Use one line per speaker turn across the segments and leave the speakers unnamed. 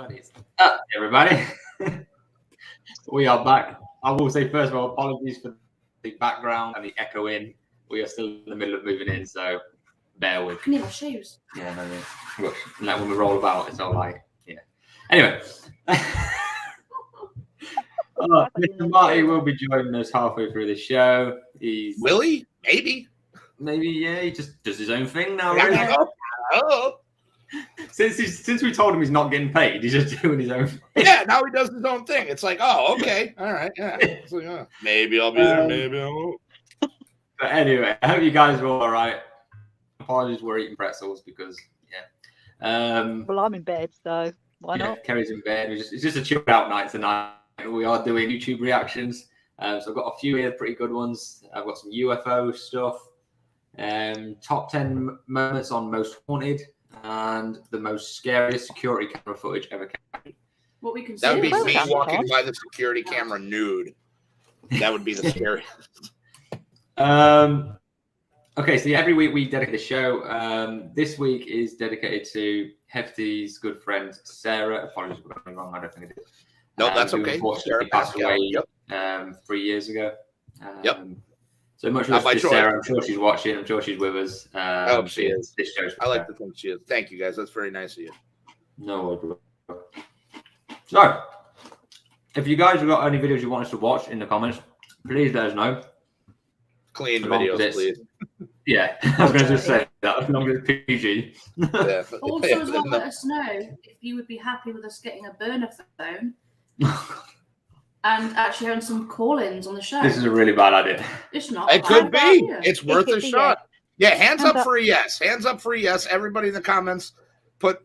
Marty's. Everybody, we are back. I will say first of all, apologies for the background and the echoing. We are still in the middle of moving in, so bear with.
I need my shoes.
Yeah, no. Like when we roll about, it's all like, yeah. Anyway, Mr. Marty will be joining us halfway through the show.
Will he? Maybe,
yeah. He just does his own thing now.
Right? Oh.
Since we told him he's not getting paid, he's just doing his own thing.
Yeah, now he does his own thing. It's like, oh, okay, all right, yeah. It's like, maybe I'll be there, maybe I won't.
But anyway, I hope you guys are all right. Apologies, we're eating pretzels because, yeah.
Well, I'm in bed, so why not?
Kerry's in bed. It's just a chilled out night tonight. We are doing YouTube reactions. So I've got a few here, pretty good ones. I've got some UFO stuff. Top 10 moments on most haunted. And the most scariest security camera footage ever captured.
What we can see.
That would be me walking by the security camera nude. That would be the scariest.
Okay, so every week we dedicate the show. This week is dedicated to Hefty's good friend Sarah. Apologies for going wrong. I don't think it is.
No, that's okay.
Sarah passed away 3 years ago. So much love to Sarah. I'm sure she's watching. I'm sure she's with us.
Oh, she is.
This show's
I like to think she is. Thank you, guys. That's very nice of you.
No worries. So, if you guys have got any videos you want us to watch in the comments, please let us know.
Clean videos, please.
Yeah, I was going to just say that as long as it's PG.
Yeah.
Also, as well, let us know if you would be happy with us getting a burner phone. And actually having some call-ins on the show.
This is a really bad idea.
It's not.
It could be. It's worth a shot. Yeah, hands up for a yes. Hands up for a yes. Everybody in the comments,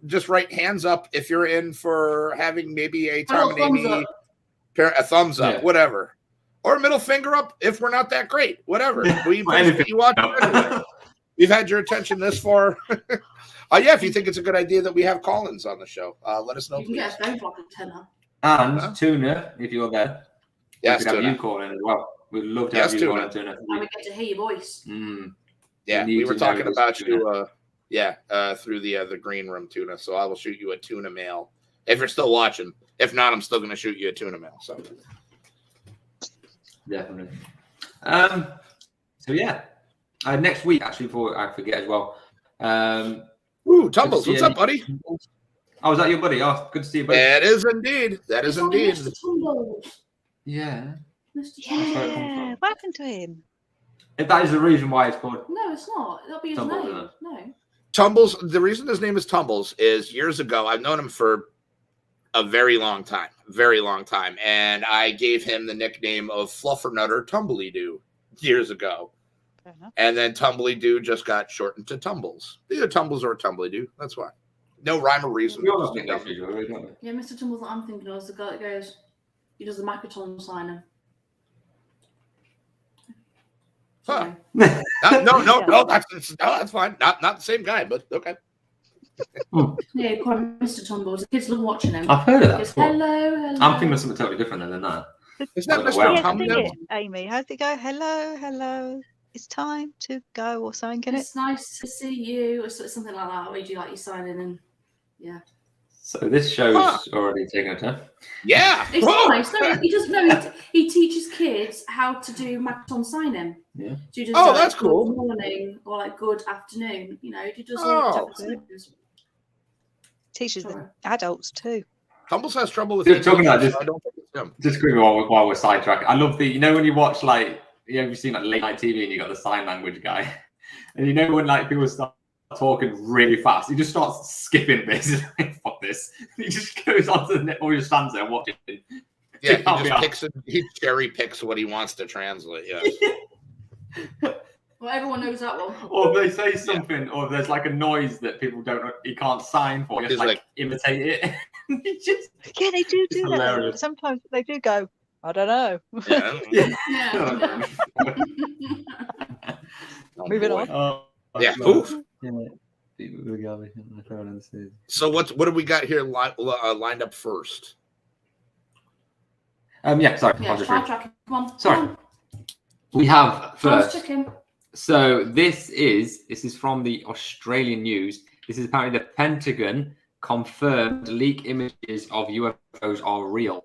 just write hands up if you're in for having maybe a thumbs up, whatever. Or middle finger up if we're not that great. Whatever. You watch anyway. We've had your attention this far. If you think it's a good idea that we have call-ins on the show, let us know, please.
You can get a phone block of tenner.
And Tuna, if you're there.
Yes,
we could have you call in as well. We'd love to have you call in, Tuna.
And we get to hear your voice.
Yeah, we were talking about you through the green room, Tuna. So I will shoot you a Tuna mail. If you're still watching. If not, I'm still going to shoot you a Tuna mail. So
definitely. Next week, actually, before I forget as well.
Tumbles, what's up, buddy?
Oh, was that your buddy? Oh, good to see you, buddy.
That is indeed.
Mr. Tumbles.
Yeah.
Yeah. What happened to him?
If that is the reason why it's called.
No, it's not. That'll be his name. No.
Tumbles. The reason his name is Tumbles is years ago. I've known him for a very long time, and I gave him the nickname of Fluffernutter Tumbly-Doo years ago. And then Tumbly-Doo just got shortened to Tumbles. Either Tumbles or Tumbly-Doo. That's why. No rhyme or reason.
Yeah, Mr. Tumbles that I'm thinking of is the guy that goes, he does the Macaton signing.
Huh. No, that's fine. Not the same guy, but okay.
Yeah, you call him Mr. Tumbles. The kids love watching him.
I've heard of that.
Goes, hello.
I'm thinking of something totally different than that.
Is that Mr. Tumbles?
Amy, how's it go? Hello. It's time to go or something,
It's nice to see you, or something like that. Or you do like you signing in. Yeah.
So this show's already taken a turn.
Yeah.
It's nice. No, he doesn't know. He teaches kids how to do Macaton signing.
Yeah.
So
that's cool.
Good morning or like good afternoon. You know, he does
teaches the adults too.
Tumbles has trouble with
talking about this. I don't think it's him. Just quickly while we're sidetracked. I love when you watch you've seen late night TV and you got the sign language guy, and when people start talking really fast, he just starts skipping bits. Fuck this. He just goes onto the net or he just stands there watching.
Yeah, he cherry picks what he wants to translate. Yeah.
Well, everyone knows that one.
Or they say something, or there's like a noise that people he can't sign for. Just imitate it.
Yeah, they do that. Hilarious. Sometimes they do go, I don't know.
Yeah.
Moving on.
So what do we got here lined up first?
Sorry.
Come on.
Sorry. We have first. So this is from the Australian news. This is apparently the Pentagon confirmed leak images of UFOs are real.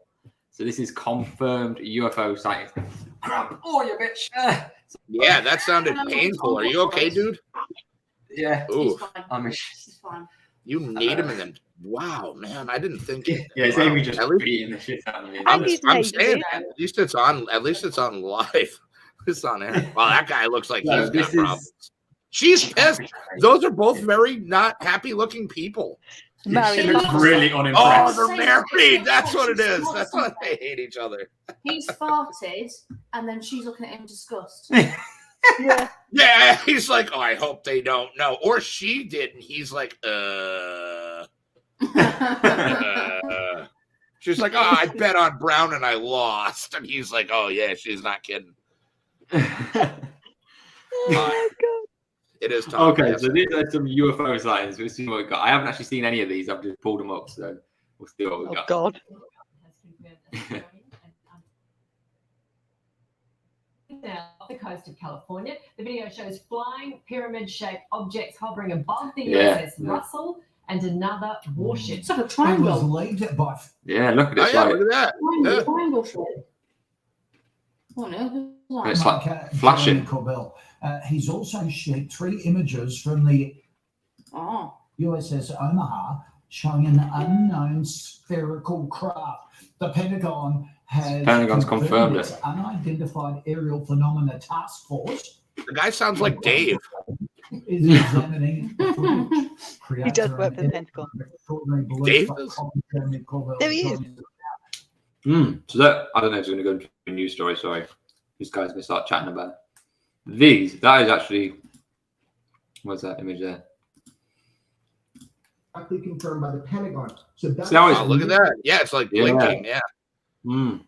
So this is confirmed UFO sightings. Grab all you bitch.
Yeah, that sounded painful. Are you okay, dude?
Yeah.
Ooh,
He's fine.
you need him in them. Wow, man, I didn't think.
Yeah, it's
wow.
Amy just beating the shit out of me.
I'm
He's
saying,
naked.
at least it's on. At least it's on live. It's on air. Wow, that guy looks like
No,
he's got
this is-
problems. She's pissed. Those are both very not happy-looking people.
Married
She looks
couple.
really
Oh,
unimpressed.
they're married. That's what it is. That's why they hate each other.
He's farted, and then she's looking at him in disgust.
Yeah.
Yeah, he's like, oh, I hope they don't know. Or she did, and he's like, She's like, oh, I bet on Brown and I lost. And he's like, oh, yeah, she's not kidding.
Oh my god.
It is Tom.
Okay,
Yes.
so these are some UFO sightings. We'll see what we got. I haven't actually seen any of these. I've just pulled them up, so we'll see what we
Oh
got.
god.
Off the coast of California, the video shows flying pyramid-shaped objects hovering above the
Yeah,
USS
yeah.
Russell and another warship.
It's like a
It was
triangle.
leaked by
Yeah, look at
Oh,
this.
yeah,
Like,
look at that. Yeah.
Triangle shape. Oh no, who's
It's
that?
like flashing.
Corbell. He's also shared 3 images from the
Oh.
USS Omaha showing an unknown spherical craft. The Pentagon has
Pentagon's confirmed
its unidentified aerial phenomena task force
The guy sounds like Dave.
is examining the footage.
He does work for the Pentagon.
Dave
There he is.
So that, I don't know if it's going to go into a news story. Sorry, these guys going to start chatting about it. That is actually, what's that image there?
Directly confirmed by the Pentagon. So that's
See how it's-
Oh, look at that. Yeah, it's like
Yeah.
blinking. Yeah.
in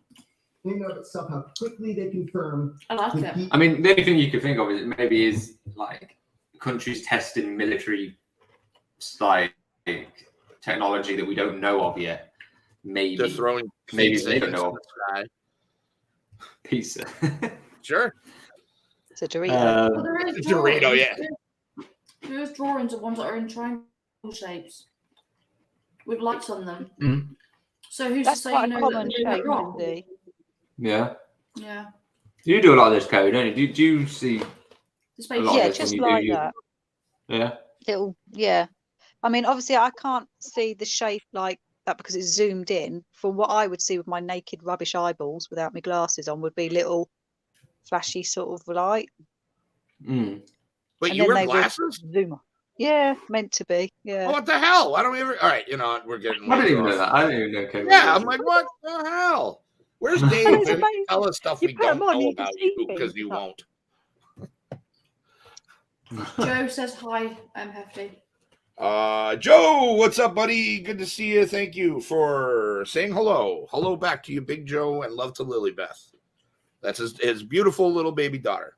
of itself how quickly they confirm
I like
the
it.
deep
I mean, the only thing you could think of is like countries testing military like technology that we don't know of yet. Maybe
They're throwing
Maybe
pizza
they don't
into
know.
the sky.
pizza.
Sure.
It's a Dorito.
Well, there is
Dorito,
drawings.
yeah.
There is drawings of ones that are in triangle shapes with lights on them.
Mhm.
So who's
That's
to say
quite
you
a
know
common
that they're
shape,
wrong?
Andy.
Yeah.
Yeah.
You do a lot of this, Kerry, don't you? Do you see?
The
A
space
lot of
Yeah,
this when
just
you do
like
you-
that.
Yeah.
Little, yeah. I mean, obviously, I can't see the shape like that because it's zoomed in. From what I would see with my naked rubbish eyeballs without my glasses on, would be little flashy sort of light.
Mm.
Wait,
And
you
then
wear
they would
glasses?
zoom. Yeah, meant to be. Yeah.
Oh, what the hell? Why don't we ever? All right, you know what? We're getting.
I didn't
way
even know
off.
that. I didn't even know Kerry.
Yeah, I'm like, what the hell? Where's Dave?
it's
Maybe
amazing.
tell us stuff
You
we
put 'em
don't
on,
know
you can
about
see
you because
things.
you won't.
Joe says hi, Hefty.
Joe, what's up, buddy? Good to see you. Thank you for saying hello. Hello back to you, Big Joe, and love to Lilybeth. That's his beautiful little baby daughter.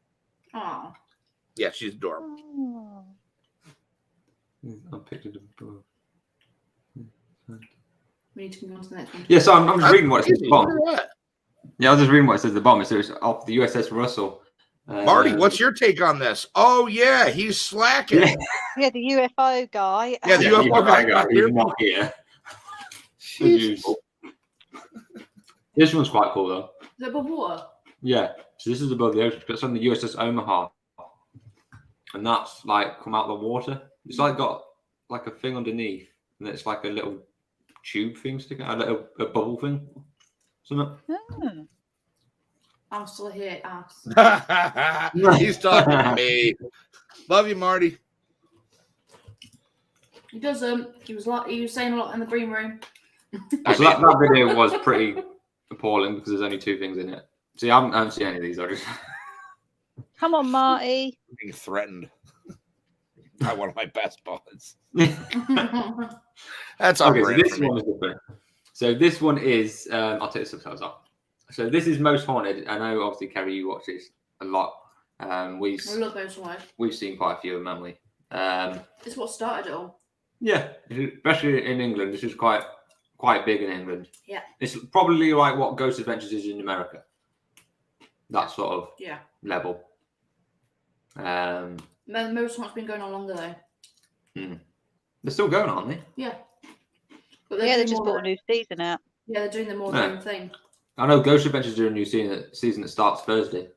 Oh.
Yeah, she's adorable.
Oh.
I picked it up.
We need to move on to the next one.
Yeah, so I'm just reading what it says at the
Easy,
bottom.
look at that.
Yeah, I was just reading what it says at the bottom. It says off the USS Russell.
Marty, what's your take on this? Oh, yeah, he's slacking.
Yeah.
Yeah, the UFO guy.
Yeah, the
Yeah,
UFO guy.
He's not here. As usual. This one's quite cool though.
Is it above water?
Yeah, so this is above the ocean. It's on the USS Omaha, and that's like come out of the water. It's like got like a thing underneath, and it's like a little tube thing sticking out, a bubble thing. Something.
Hmm.
I'm still here, ass.
He's talking to me. Love you, Marty.
He does he was saying a lot in the green room.
So that video was pretty appalling because there's only 2 things in it. See, I haven't seen any of these. I just
Come on, Marty.
I'm being threatened by one of my best buds. That's
okay. So
unreal
this
for me.
one is different. So this one is I'll take the subtitles off. So this is Most Haunted. I know, obviously, Kerry, you watch this a lot. We've
I love those ones.
we've seen quite a few of them, haven't we?
This is what started it all.
Yeah, especially in England. This is quite big in England.
Yeah.
It's probably like what Ghost Adventures is in America. That sort of
Yeah.
level.
Most of it's been going on longer though.
They're still going, aren't they?
Yeah. But they're
Yeah, they
doing
just
more
brought a new season out.
Yeah, they're doing the more
Yeah.
their own thing.
I know Ghost Adventures doing a new season that starts Thursday.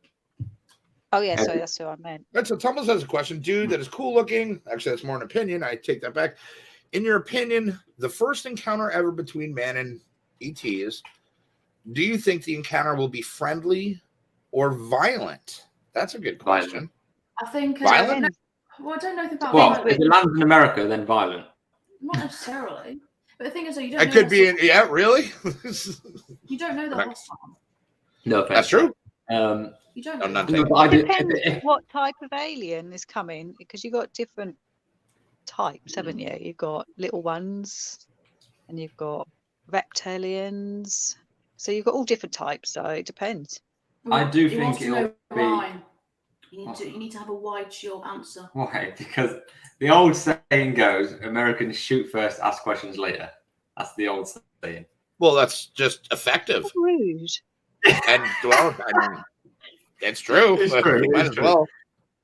Oh yeah, sorry, that's what I meant.
So Tumbles has a question. Dude, that is cool looking. Actually, that's more an opinion. I take that back. In your opinion, the first encounter ever between man and ETs, do you think the encounter will be friendly or violent? That's a good question.
I think
Violent?
Well, I don't know about
Well,
violent.
if it lands in America, then violent.
Not necessarily. But the thing is, though, you don't.
It
know
could be
what's-
yeah, really?
You don't know the
Right.
hostile.
No offense.
That's true.
You don't
No,
know.
none
that.
No,
taken.
but I
It
do-
depends
if-
what type of alien is coming, because you've got different types, haven't you? You've got little ones, and you've got reptilians. So you've got all different types. So it depends.
I do
He
think
wants to
it'll
know
be-
why. You need to have a wide, short answer.
Why? Because the old saying goes, Americans shoot first, ask questions later. That's the old saying.
Well, that's just effective.
Rude.
And well, I mean, it's true.
It's
but
true,
we might
it's
as
true.
well.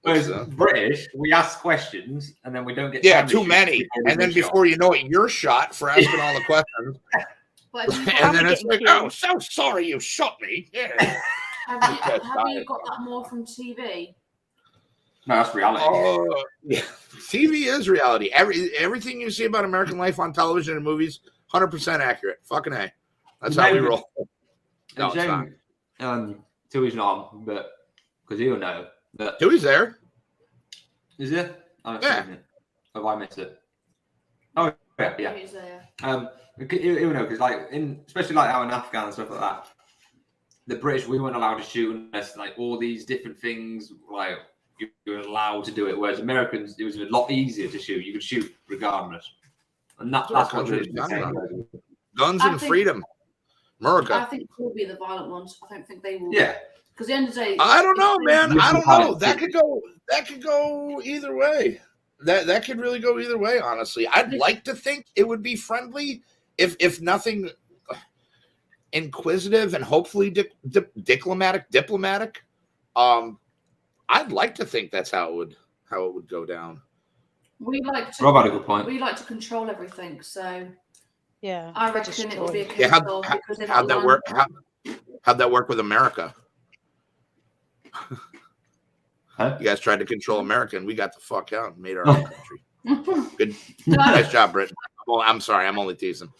Whereas
So-
British, we ask questions and then we don't get
Yeah,
time to
too
shoot
many.
before we
And then
get shot.
before you know it, you're shot for asking all the questions.
But have you
And
got,
then
I'm
it's
getting
like, oh,
killed.
so sorry you shot me. Yeah.
have you got that more from TV?
No, that's reality.
Oh, yeah. TV is reality. Everything you see about American life on television and movies, 100% accurate. Fucking A. That's how we
Maybe.
roll. No,
And
it's not.
Shane, Tui's not on, but because he'll know. But
Dewey's there.
is it? I haven't
Yeah.
seen it. Have I missed it? Oh yeah.
Who's there?
He'll know because especially like out in Afghan and stuff like that. The British, we weren't allowed to shoot unless like all these different things like you were allowed to do it. Whereas Americans, it was a lot easier to shoot. You could shoot regardless, and that's what
country
really
is done,
became.
man. Guns
I
and
think-
freedom. America.
I think it will be the violent ones. I don't think they will.
Yeah,
Because at the end of the day,
I don't know,
if they-
man. I don't know.
Violent.
That could go either way. That could really go either way, honestly. I'd like to think it would be friendly, if nothing inquisitive and hopefully diplomatic. I'd like to think that's how it would go down.
We like to.
Rob had a good point.
We like to control everything, so
Yeah.
I
they
reckon it will be a
destroy.
case
Yeah,
of because they've
how'd
got
that work?
land-
How'd that work with America?
Huh?
You guys tried to control America, and we got the fuck out and made our own country. Good,
No,
nice job, Britain. Well, I'm sorry, I'm only teasing.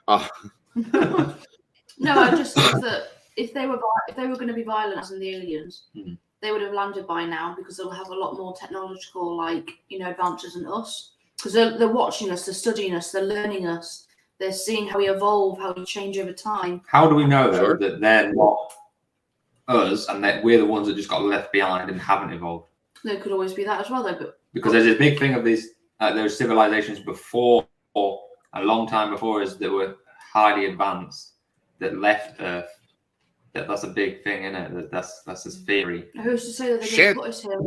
no, I just think that if they were going to be violent as in the aliens,
Mhm.
they would have landed by now because they'll have a lot more technological, advances than us. Because they're watching us, they're studying us, they're learning us, they're seeing how we evolve, how we change over time.
How do we know though
Sure.
that they're not us and that we're the ones that just got left behind and haven't evolved?
There could always be that as well, though. But
Because there's a big thing of these those civilizations before, or a long time before us, that were highly advanced that left Earth. That's a big thing, isn't it? That's this theory.
who's to say that they
Shit.
didn't put us here?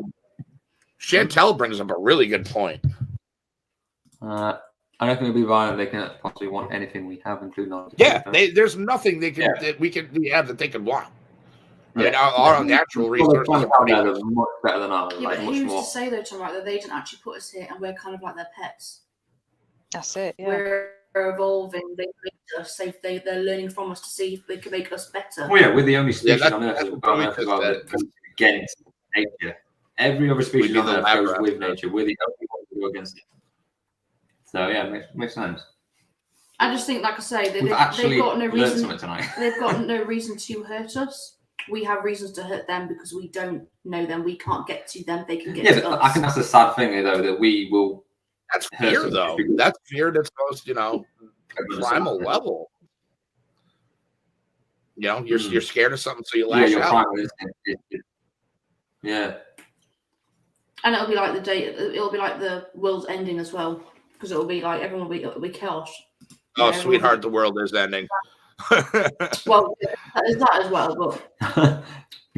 Chantel brings up a really good point.
I don't think it'll be violent. They can possibly want anything we have, including our
Yeah, there's nothing that we can have that they could want. I mean, our natural resources are pretty
are much better than ours.
Yeah,
like
but
much
who's
more.
to say though, Tom, right, that they didn't actually put us here and we're kind of like their pets?
That's it. Yeah.
We're evolving. They make us safe. They're learning from us to see if they can make us better.
Well, yeah, we're the only species
that's-
on Earth
that's
that
what we
goes
just said.
against nature. Every other species
be
on
the
Earth
lab
goes
rat.
with nature. We're the only ones that go against it. So yeah, makes sense.
I just think, like I say,
We've actually
they've got no
learned
reason.
something tonight.
They've got no reason to hurt us. We have reasons to hurt them because we don't know them. We can't get to them. They can get
Yeah,
to
but
us.
I think that's the sad thing, though, that we will.
That's
hurt
fear,
them
though.
because-
That's fear that's most, primal level. You're scared of something, so you
Yeah,
lash
your
out.
primal instinct. Yeah.
And it'll be like the day. It'll be like the world's ending as well, because it'll be like it'll be chaos.
Oh,
Yeah,
sweetheart, the world is ending.
Well, there's that as well, but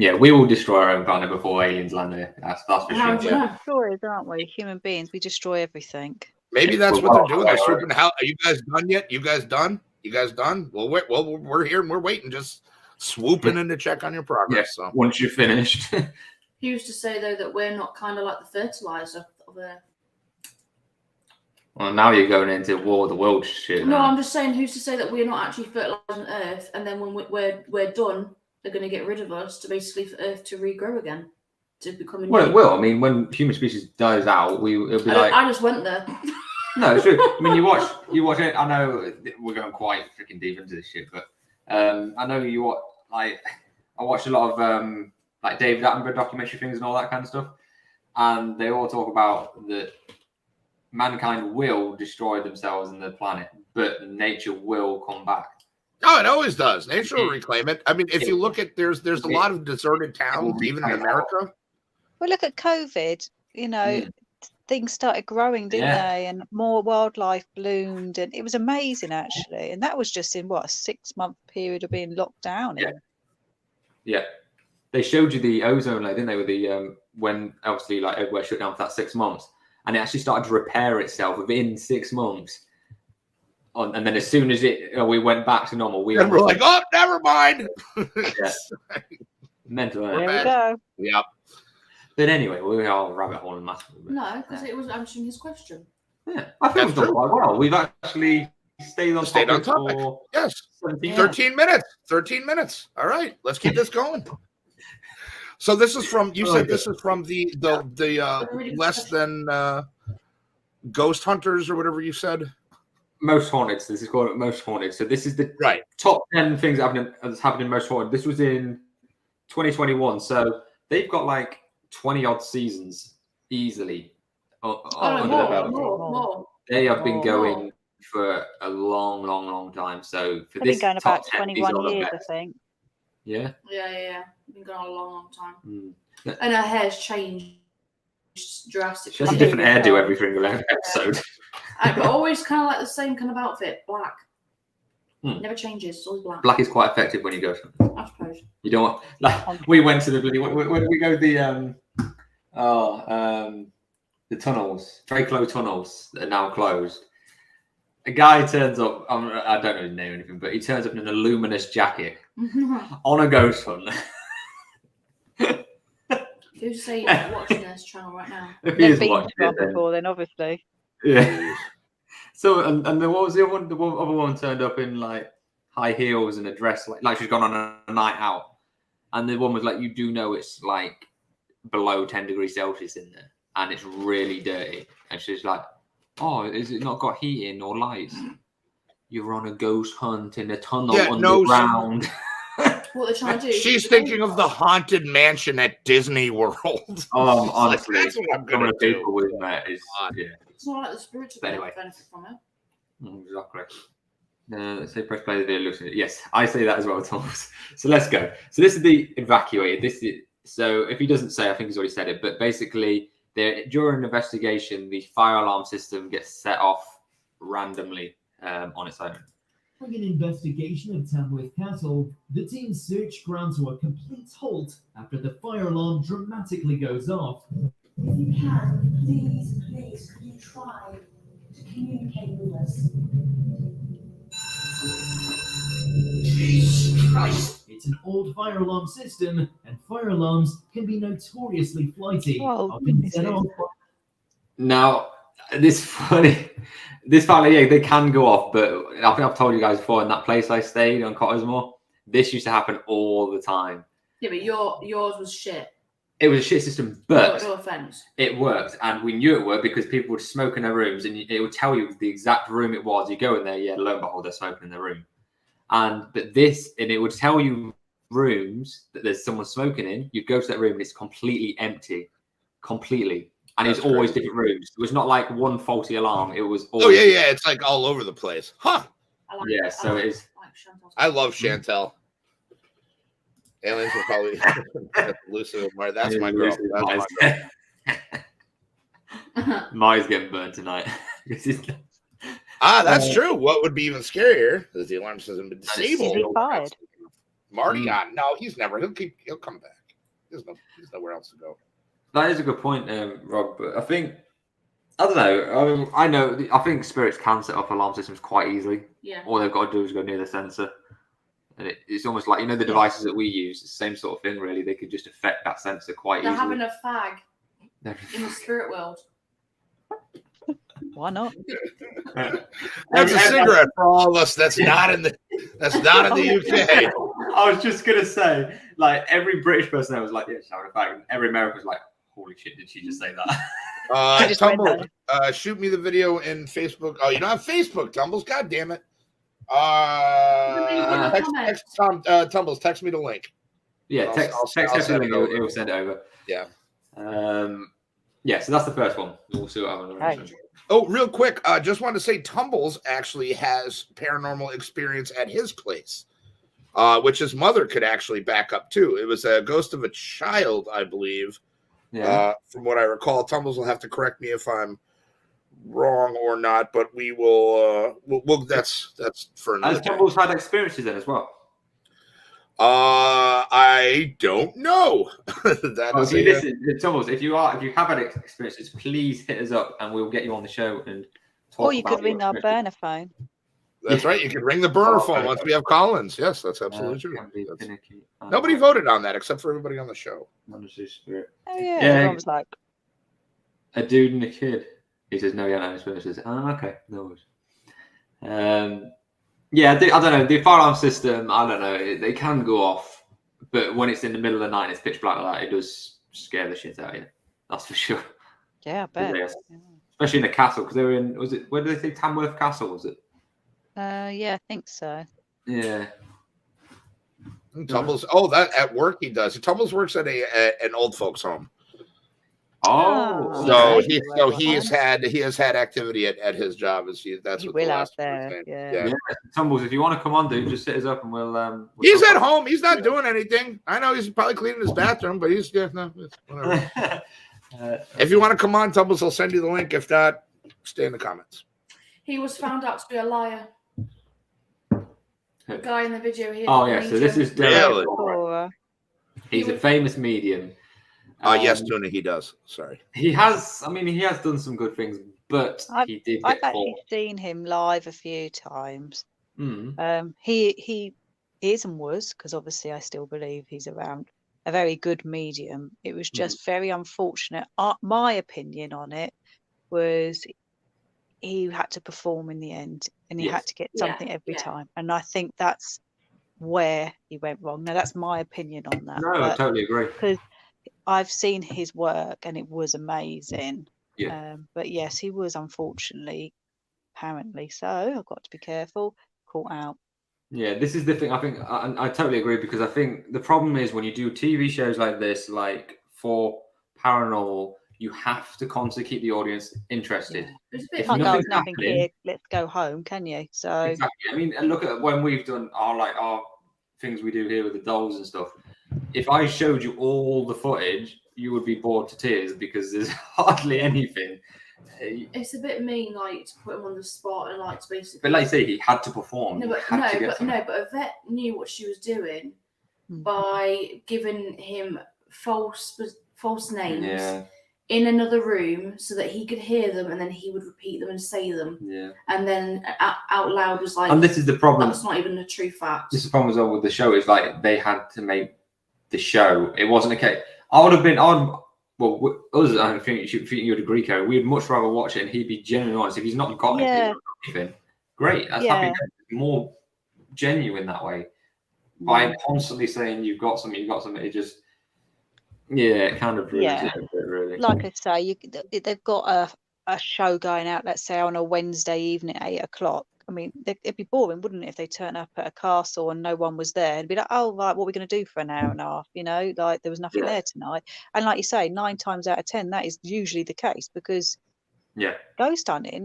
Yeah, we will destroy our own planet before aliens land here. That's for
how do
sure.
you know?
Destroyers, aren't we? Human beings, we destroy everything.
Maybe that's what they're doing. They're swooping. Are you guys done yet? You guys done? Well, we're here and we're waiting, just swooping in to check on your progress. So
Once you're finished.
He used to say though that we're not kind of like the fertilizer of Earth.
Well, now you're going into War of the World shit.
No,
now.
I'm just saying, who's to say that we're not actually fertilising Earth, and then when we're done, they're going to get rid of us to basically for Earth to regrow again, to become.
Well, it will. I mean, when human species dies out, it'll be like.
I just went there.
No, it's true. I mean, you watch it. I know we're going quite freaking deep into this shit, but I know you watch. Like, I watched a lot of like David Attenborough documentary things and all that kind of stuff, and they all talk about that mankind will destroy themselves and the planet, but nature will come back.
Oh, it always does. Nature will reclaim it. I mean, if you look at there's a lot of deserted towns, even in America.
Well, look at COVID. You know, things started growing, didn't they? And more wildlife bloomed, and it was amazing actually. And that was just in what, a 6-month period of being locked down.
Yeah. They showed you the ozone layer, didn't they? With the when obviously like everywhere shut down for that 6 months. And it actually started to repair itself within 6 months. And then as soon as we went back to normal, we
were like, oh, never mind.
Mental.
There we go.
Yep.
But anyway, we are rabbit hole and massively.
No, because it was answering his question.
Yeah, I think we've done quite well. We've actually stayed on topic. For
yes, 13 minutes. 13 minutes. All right, let's keep this going. So this is from this is from the less than ghost hunters or whatever you said.
Most haunted. So this is called Most Haunted. So this is the top 10 things that's happened in Most Haunted. This was in 2021. So they've got like 20 odd seasons easily.
More.
They have been going for a long time. So for
They've
this
been going about 21 years, I think.
Yeah.
Yeah. Been going a long time. And her hair's changed drastically.
She has a different hairdo every single episode.
But always kind of like the same kind of outfit, black. Never changes. It's always black.
Black is quite effective when you go.
I suppose.
You don't want. Like, we went to the bloody. Where did we go? The tunnels, Draco tunnels that are now closed. A guy turns up. I don't know his name or anything, but he turns up in an luminous jacket on a ghost hunt.
Who's saying watching this channel right now?
If he
They've
is
been
watching
to
it, then
before, then obviously.
yeah. So and then what was the other one? The other one turned up in like high heels and a dress, like she's gone on a night out, and the one was like, you do know it's like below 10 degrees Celsius in there, and it's really dirty, and she's like, oh, is it not got heating or lights? You're on a ghost hunt in a tunnel underground.
What they're trying to do?
She's thinking of the haunted mansion at Disney World.
Honestly,
that's what I'm gonna do.
People with that is
It's not like the spiritual benefit from it.
Exactly. Let's say press play the video. Looks at it. Yes, I say that as well, Thomas. So let's go. So this is the evacuated. So if he doesn't say, I think he's already said it. But basically, during investigation, the fire alarm system gets set off randomly on its own.
Following an investigation of Tamworth Castle, the team's search grounds to a complete halt after the fire alarm dramatically goes off.
If you can, please, could you try to communicate with us?
Jesus Christ! It's an old fire alarm system, and fire alarms can be notoriously flighty.
Now, this family, they can go off, but I think I've told you guys before, in that place I stayed on Cottesmore, this used to happen all the time.
Yeah, but yours was shit.
It was a shit system, but
no offense,
it worked, and we knew it worked because people would smoke in their rooms, and it would tell you the exact room it was. You go in there, lo and behold, they're smoking in their room, and it would tell you rooms that there's someone smoking in. You'd go to that room, and it's completely empty, and it's always different rooms. It was not like one faulty alarm. It was always
it's like all over the place, huh?
It is.
I love Chantel. Aliens are probably elusive. That's my girl. That's my girl.
Marty's getting burned tonight.
That's true. What would be even scarier is the alarm system been disabled. Marty no, he's never. He'll come back. There's nowhere else to go.
That is a good point, Rob. But I think I don't know. I think spirits can set off alarm systems quite easily.
Yeah. All
they've got to do is go near the sensor. And it's almost like, the devices that we use, the same sort of thing, really. They could just affect that sensor quite easily.
They're having a fag in the spirit world.
Why not?
That's a cigarette for all of us. That's not in the UK.
I was just gonna say, like every British person that was like, yeah, shower a fag, and every American was like, holy shit, did she just say that?
Tumbles, shoot me the video in Facebook. Oh, you don't have Facebook, Tumbles. God damn it. Tumbles, text me the link.
Yeah, text the link. It will send it over.
Yeah.
Yeah. So that's the first one. We'll see what happens.
Oh, real quick, just wanted to say Tumbles actually has paranormal experience at his place, which his mother could actually back up too. It was a ghost of a child, I believe.
Yeah.
From what I recall, Tumbles will have to correct me if I'm wrong or not, but we will. That's for another.
Has Tumbles had experiences then as well?
I don't know.
Tumbles, if you have had experiences, please hit us up and we'll get you on the show and talk.
Or you could ring our burner phone.
That's right. You could ring the burner phone once we have Collins. Yes, that's absolutely true. Nobody voted on that except for everybody on the show.
Oh yeah. Everyone was like,
a dude and a kid. He says no, he hasn't had experiences. Oh, okay, no worries. Yeah, I don't know. The fire alarm system, I don't know. They can go off, but when it's in the middle of the night and it's pitch black like that, it does scare the shit out of you. That's for sure.
Yeah, I bet.
Yeah. Especially in the castle, because they were in, where did they say Tamworth Castle, was it?
Yeah, I think so.
Yeah.
Tumbles, that at work he does. Tumbles works at an old folks home.
Oh,
so he has had activity at his job. That's what
will out there. Yeah.
Tumbles, if you want to come on, dude, just hit us up and we'll
he's at home. He's not doing anything. I know he's probably cleaning his bathroom, but he's whatever. If you want to come on, Tumbles, I'll send you the link. If not, stay in the comments.
He was found out to be a liar. The guy in the video here.
Oh yeah, so this is Derek.
Really?
He's a famous medium.
Yes, Tuna, he does. Sorry.
He has done some good things, but he did get
I've actually seen him live a few times.
Mm.
He is and was, because obviously I still believe he's around, a very good medium. It was just very unfortunate. My opinion on it was he had to perform in the end, and he had to get something every time. And I think that's where he went wrong. Now, that's my opinion on that.
No, I totally agree.
Because I've seen his work and it was amazing.
Yeah.
But yes, he was apparently so. I've got to be careful. Caught out.
Yeah, this is the thing. I think I totally agree, because I think the problem is when you do TV shows like this, like for paranormal, you have to constantly keep the audience interested.
Yeah. You can't go, nothing here, let's go home, can you? So
exactly. I mean, and look at when we've done our things we do here with the dolls and stuff. If I showed you all the footage, you would be bored to tears because there's hardly anything.
It's a bit mean, like, to put him on the spot and like to basically.
But like I say, he had to perform.
But a vet knew what she was doing by giving him false names in another room so that he could hear them, and then he would repeat them and say them.
Yeah.
And then out loud was like.
And this is the problem.
That's not even a true fact.
This is the problem as well with the show. Is like they had to make the show. It wasn't a case. I think you would agree, Kerry. We'd much rather watch it and he'd be genuinely honest. If he's not got anything, great. That's happy. More genuine that way. By constantly saying you've got something, it just it kind of ruins it a bit, really.
Like I say, they've got a show going out, let's say on a Wednesday evening at 8 o'clock. I mean, it'd be boring, wouldn't it, if they turn up at a castle and no one was there? It'd be like, oh, right, what are we going to do for an hour and a half? You know, like there was nothing there tonight. And like you say, 9 times out of 10, that is usually the case, because ghost hunting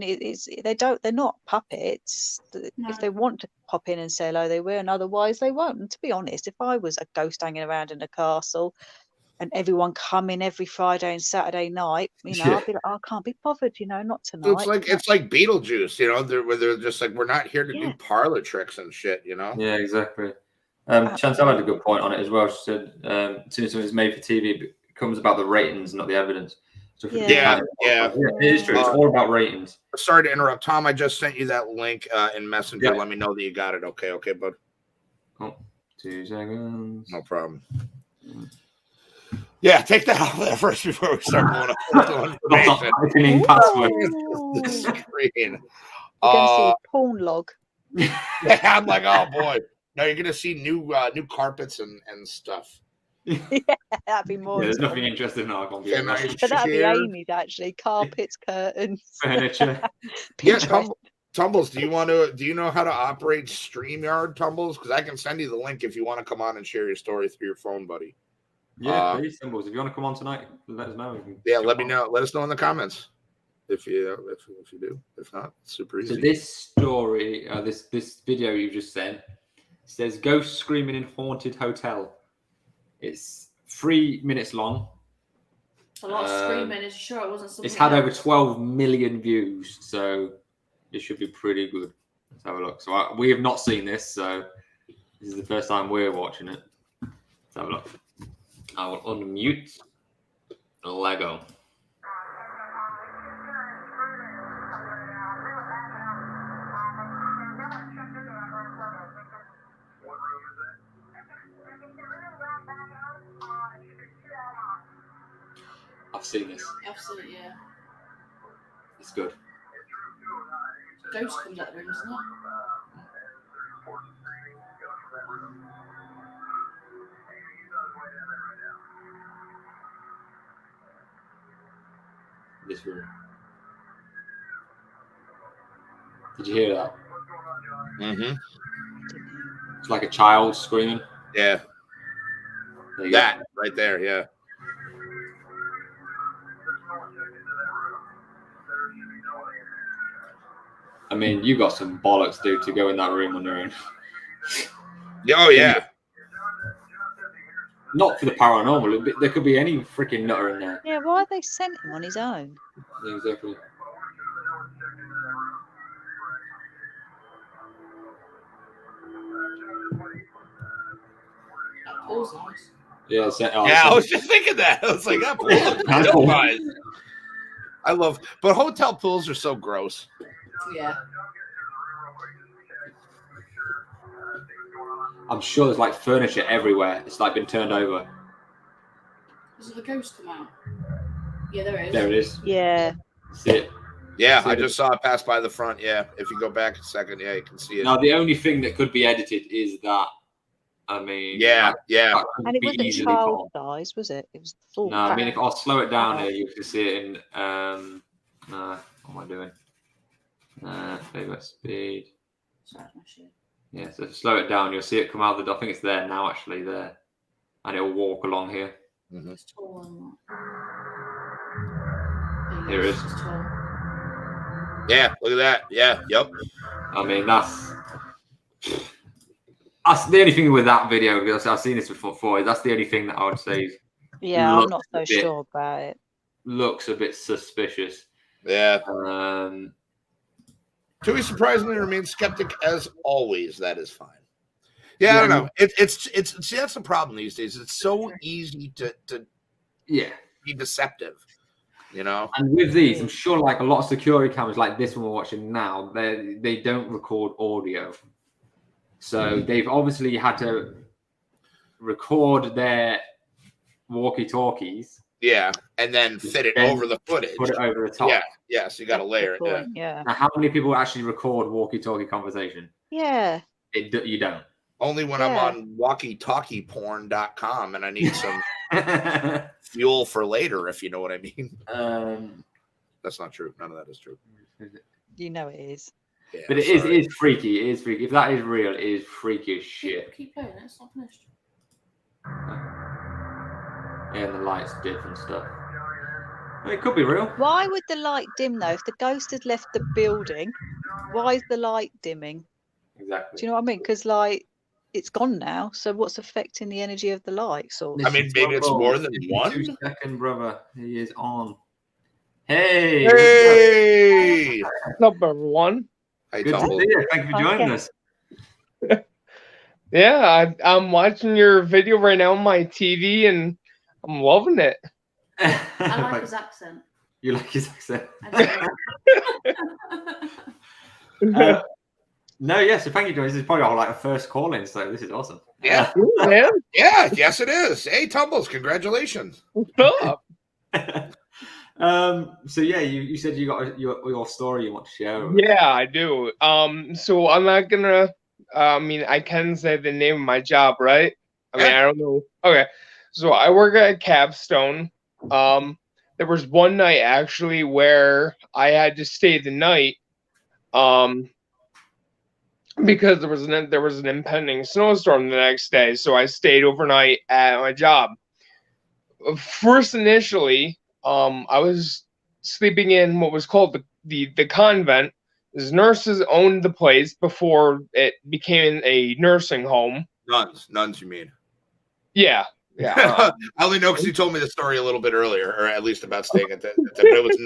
they're not puppets. No. If they want to pop in and say hello, they will, and otherwise they won't. And to be honest, if I was a ghost hanging around in a castle and everyone coming every Friday and Saturday night, you know, I'd be like, I can't be bothered, you know, not tonight.
It's like Beetlejuice, you know, they're just like, we're not here to do parlor tricks and shit, you know.
Yeah, exactly. Chantal had a good point on it as well. She said, as soon as something's made for TV, it becomes about the ratings, not the evidence. So it is true. It's all about ratings.
Sorry to interrupt, Tom. I just sent you that link in Messenger. Let me know that you got it. Okay, bud.
Oh, 2 seconds.
No problem. Yeah, take that off there first before we start blowing up personal information.
Opening password.
The screen.
We're going to see a porn log.
Yeah, I'm like, oh boy. Now you're gonna see new carpets and stuff.
Yeah, that'd be more.
Yeah, there's nothing interesting in our computer.
Nice
But that'd be
chair.
Amy's actually. Carpets, curtains,
Furniture.
Yeah,
Pinterest.
Tumbles, do you know how to operate StreamYard, Tumbles? Because I can send you the link if you want to come on and share your story through your phone, buddy.
Yeah, please, Symbols. If you want to come on tonight, let us know.
Yeah, let me know. Let us know in the comments if you do. If not, it's super easy.
So this story, this video you just sent, says ghost screaming in haunted hotel. It's 3 minutes long.
A lot of screaming. Is sure it wasn't something
It's had over
else?
12 million views, so it should be pretty good. Let's have a look. So we have not seen this, so this is the first time we're watching it. Let's have a look. I will unmute Lego. I've seen this.
Absolutely, yeah.
It's good.
Ghost comes out the room, isn't it?
This room. Did you hear that?
Mm-hmm.
It's like a child screaming.
Yeah.
There you go.
That right there, yeah.
I mean, you got some bollocks, dude, to go in that room on your own.
Oh yeah.
Not for the paranormal. There could be any freaking nutter in there.
Yeah, why they sent him on his own?
Yeah, exactly.
That pool's nice.
Yeah,
I was just thinking that. I was like, that pool looks real nice. I love, but hotel pools are so gross.
Yeah.
I'm sure there's like furniture everywhere. It's like been turned over.
Does the ghost come out? Yeah, there it is.
There it is.
Yeah.
See it.
Yeah, I just saw it pass by the front. Yeah, if you go back a second, yeah, you can see it.
Now the only thing that could be edited is that. I mean,
yeah.
that
And it
be
wasn't
easily
child
caught.
size, was it? It was full.
No, I mean, if I'll slow it down here, you can see it in. What am I doing? Favorite speed.
Sorry, my shit.
Yeah, so slow it down. You'll see it come out the door. I think it's there now, actually, there. And it'll walk along here.
Mm-hmm.
It's tall and what?
Here it is.
It's tall.
Yeah, look at that. Yeah, yep.
I mean, that's the only thing with that video, because I've seen this before. That's the only thing that I would say
Yeah, I'm
looks
not so
a bit-
sure about it.
looks a bit suspicious.
Yeah. Tui surprisingly remains skeptic as always. That is fine. Yeah, I don't know. It's see, that's the problem these days. It's so easy to be deceptive. You know?
And with these, I'm sure like a lot of security cameras like this one we're watching now, they don't record audio. So they've obviously had to record their walkie-talkies.
Yeah, and then fit it over the footage.
Put it over the top.
Yeah, so you got to layer it.
Yeah.
Now, how many people actually record walkie-talkie conversation?
Yeah.
You don't.
Only when I'm on walkie-talkieporn.com and I need some fuel for later, if you know what I mean. That's not true. None of that is true.
You know it is.
Yeah,
but it is freaky. It is freaky. If that is real, it is freaky as shit.
Keep playing it. It's not finished.
Yeah, the lights diff and stuff. I mean, it could be real.
Why would the light dim though? If the ghost had left the building, why is the light dimming?
Exactly.
Do you know what I mean? Because like it's gone now. So what's affecting the energy of the light? Sort
I mean, maybe it's more than one.
2 second, brother. He is on. Hey.
Hey.
Number one.
Hey,
Good to
Tumble.
see you. Thank you for joining us.
Yeah, I'm watching your video right now on my TV and I'm loving it.
I like his accent.
You like his accent?
I
No, yes. So thank you, Joyce. This is probably our first call in, so this is awesome.
Yeah.
Yeah.
Yeah, yes, it is. Hey, Tumbles, congratulations.
What's up?
So yeah, you said you got your story you want to share with us.
Yeah, I do. So I'm not gonna. I mean, I can say the name of my job, right? I mean,
Yeah.
I don't know. Okay, so I work at Capstone. There was one night actually where I had to stay the night. Because there was an impending snowstorm the next day, so I stayed overnight at my job. First, initially, I was sleeping in what was called the convent. As nurses owned the place before it became a nursing home.
Nuns, you mean?
Yeah.
I only know because you told me the story a little bit earlier, or at least about staying at that. But it was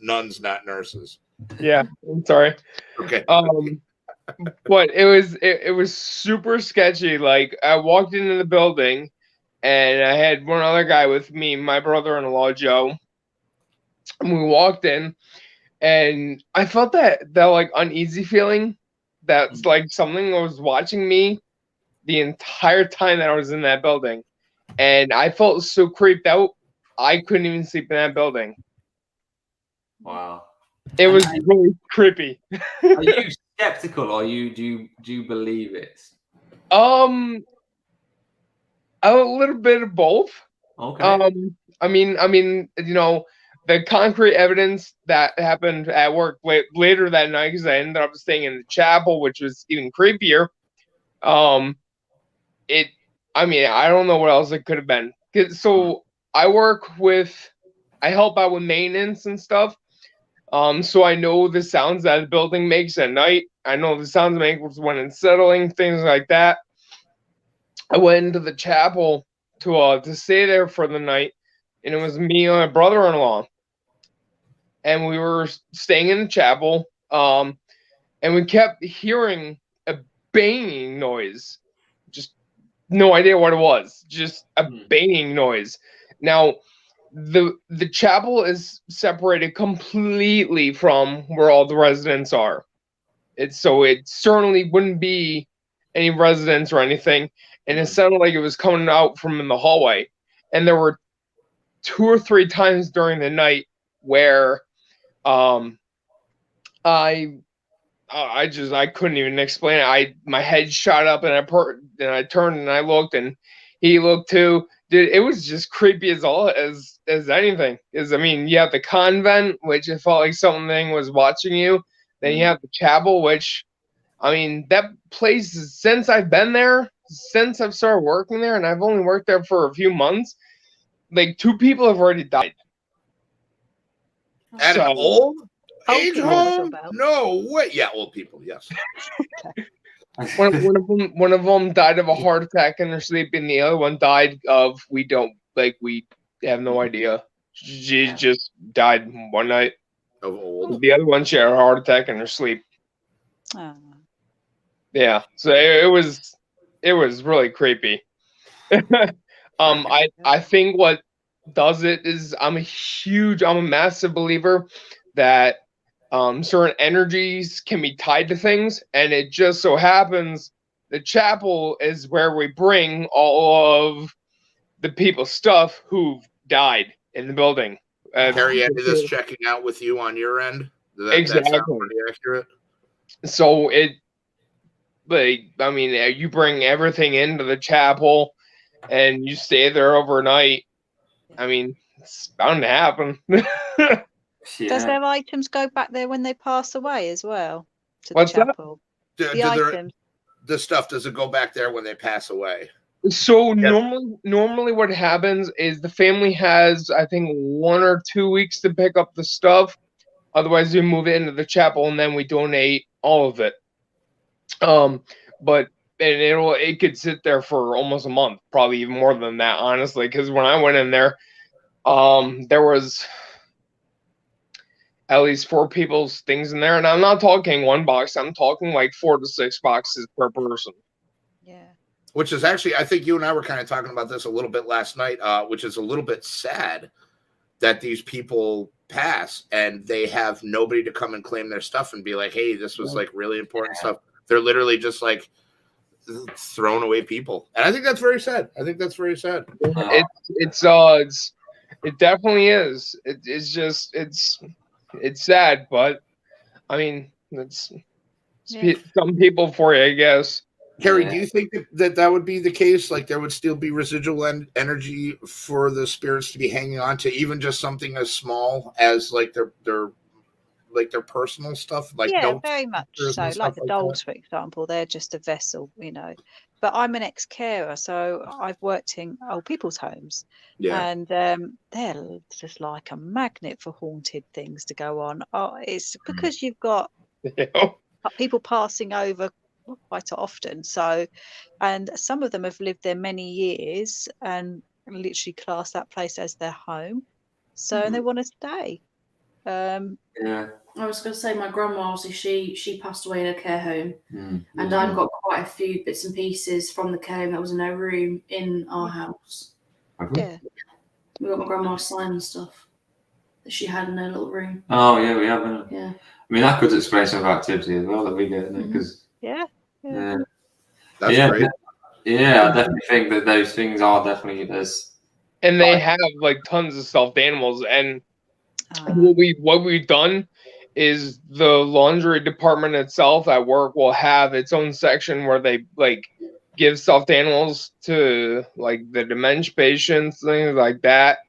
nuns, not nurses.
Yeah, I'm sorry.
Okay.
But it was super sketchy. Like I walked into the building, and I had one other guy with me, my brother-in-law Joe. And we walked in, and I felt that like uneasy feeling. That's like something was watching me the entire time that I was in that building, and I felt so creeped out. I couldn't even sleep in that building.
Wow.
It was really creepy.
Are you skeptical, or do you believe it?
A little bit of both.
Okay.
I mean, you know, the concrete evidence that happened at work later that night, because I ended up staying in the chapel, which was even creepier. I mean, I don't know what else it could have been. So I help out with maintenance and stuff. So I know the sounds that the building makes at night. I know the sounds it makes when it's settling, things like that. I went into the chapel to stay there for the night, and it was me and my brother-in-law, and we were staying in the chapel, and we kept hearing a banging noise. Just no idea what it was. Just a banging noise. Now, the chapel is separated completely from where all the residents are. It certainly wouldn't be any residents or anything, and it sounded like it was coming out from in the hallway. And there were 2 or 3 times during the night where I couldn't even explain it. My head shot up, and I turned and I looked, and he looked too. Dude, it was just creepy as anything. I mean, you have the convent, which it felt like something was watching you. Then you have the chapel, which, I mean, that place, since I've been there, since I've started working there, and I've only worked there for a few months, like 2 people have already died.
At an old age
people
home?
about.
No way. Yeah, old people. Yes.
One of them died of a heart attack in their sleep, and the other one died of we have no idea. She just died one night.
Of old.
The other one, she had a heart attack in her sleep.
Oh.
Yeah, so it was really creepy. I think what does it is I'm a massive believer that certain energies can be tied to things, and it just so happens the chapel is where we bring all of the people's stuff who've died in the building.
Kerry, is this checking out with you on your end?
Exactly.
That sound pretty accurate?
So you bring everything into the chapel and you stay there overnight. I mean, it's bound to happen.
Does their items go back there when they pass away as well? To
What's
the chapel? The items.
The stuff, does it go back there when they pass away?
So normally what happens is the family has, I think, 1 or 2 weeks to pick up the stuff. Otherwise, we move it into the chapel and then we donate all of it. But it could sit there for almost a month, probably even more than that, honestly. Because when I went in there, there was at least 4 people's things in there, and I'm not talking 1 box. I'm talking like 4 to 6 boxes per person.
Yeah.
Which is actually, I think you and I were kind of talking about this a little bit last night, which is a little bit sad that these people pass and they have nobody to come and claim their stuff and be like, hey, this was like really important stuff They're literally just like thrown away people, and I think that's very sad. I think that's very sad.
It definitely is. It's just it's sad, but I mean it's some people for you, I guess.
Kerry, do you think that would be the case? Like there would still be residual energy for the spirits to be hanging on to, even just something as small as like their personal stuff, like
yeah, very much so. Like the dolls,
that.
for example, they're just a vessel, you know. But I'm an ex-carer, so I've worked in old people's homes, and they're just like a magnet for haunted things to go on. Oh, it's because you've got people passing over quite often. So, and some of them have lived there many years and literally class that place as their home. So and they want to stay.
I was going to say my grandma, obviously she passed away in a care home, and I've got quite a few bits and pieces from the care home that was in her room in our house.
Yeah,
we got my grandma's sign and stuff that she had in her little room.
Oh yeah, we have.
Yeah,
I mean that could explain some of activity as well that we get, because
That's great.
Yeah, I definitely think that those things are definitely there's.
And they have like tons of stuffed animals, and what we've done is the laundry department itself at work will have its own section where they like give stuffed animals to like the dementia patients, things like that,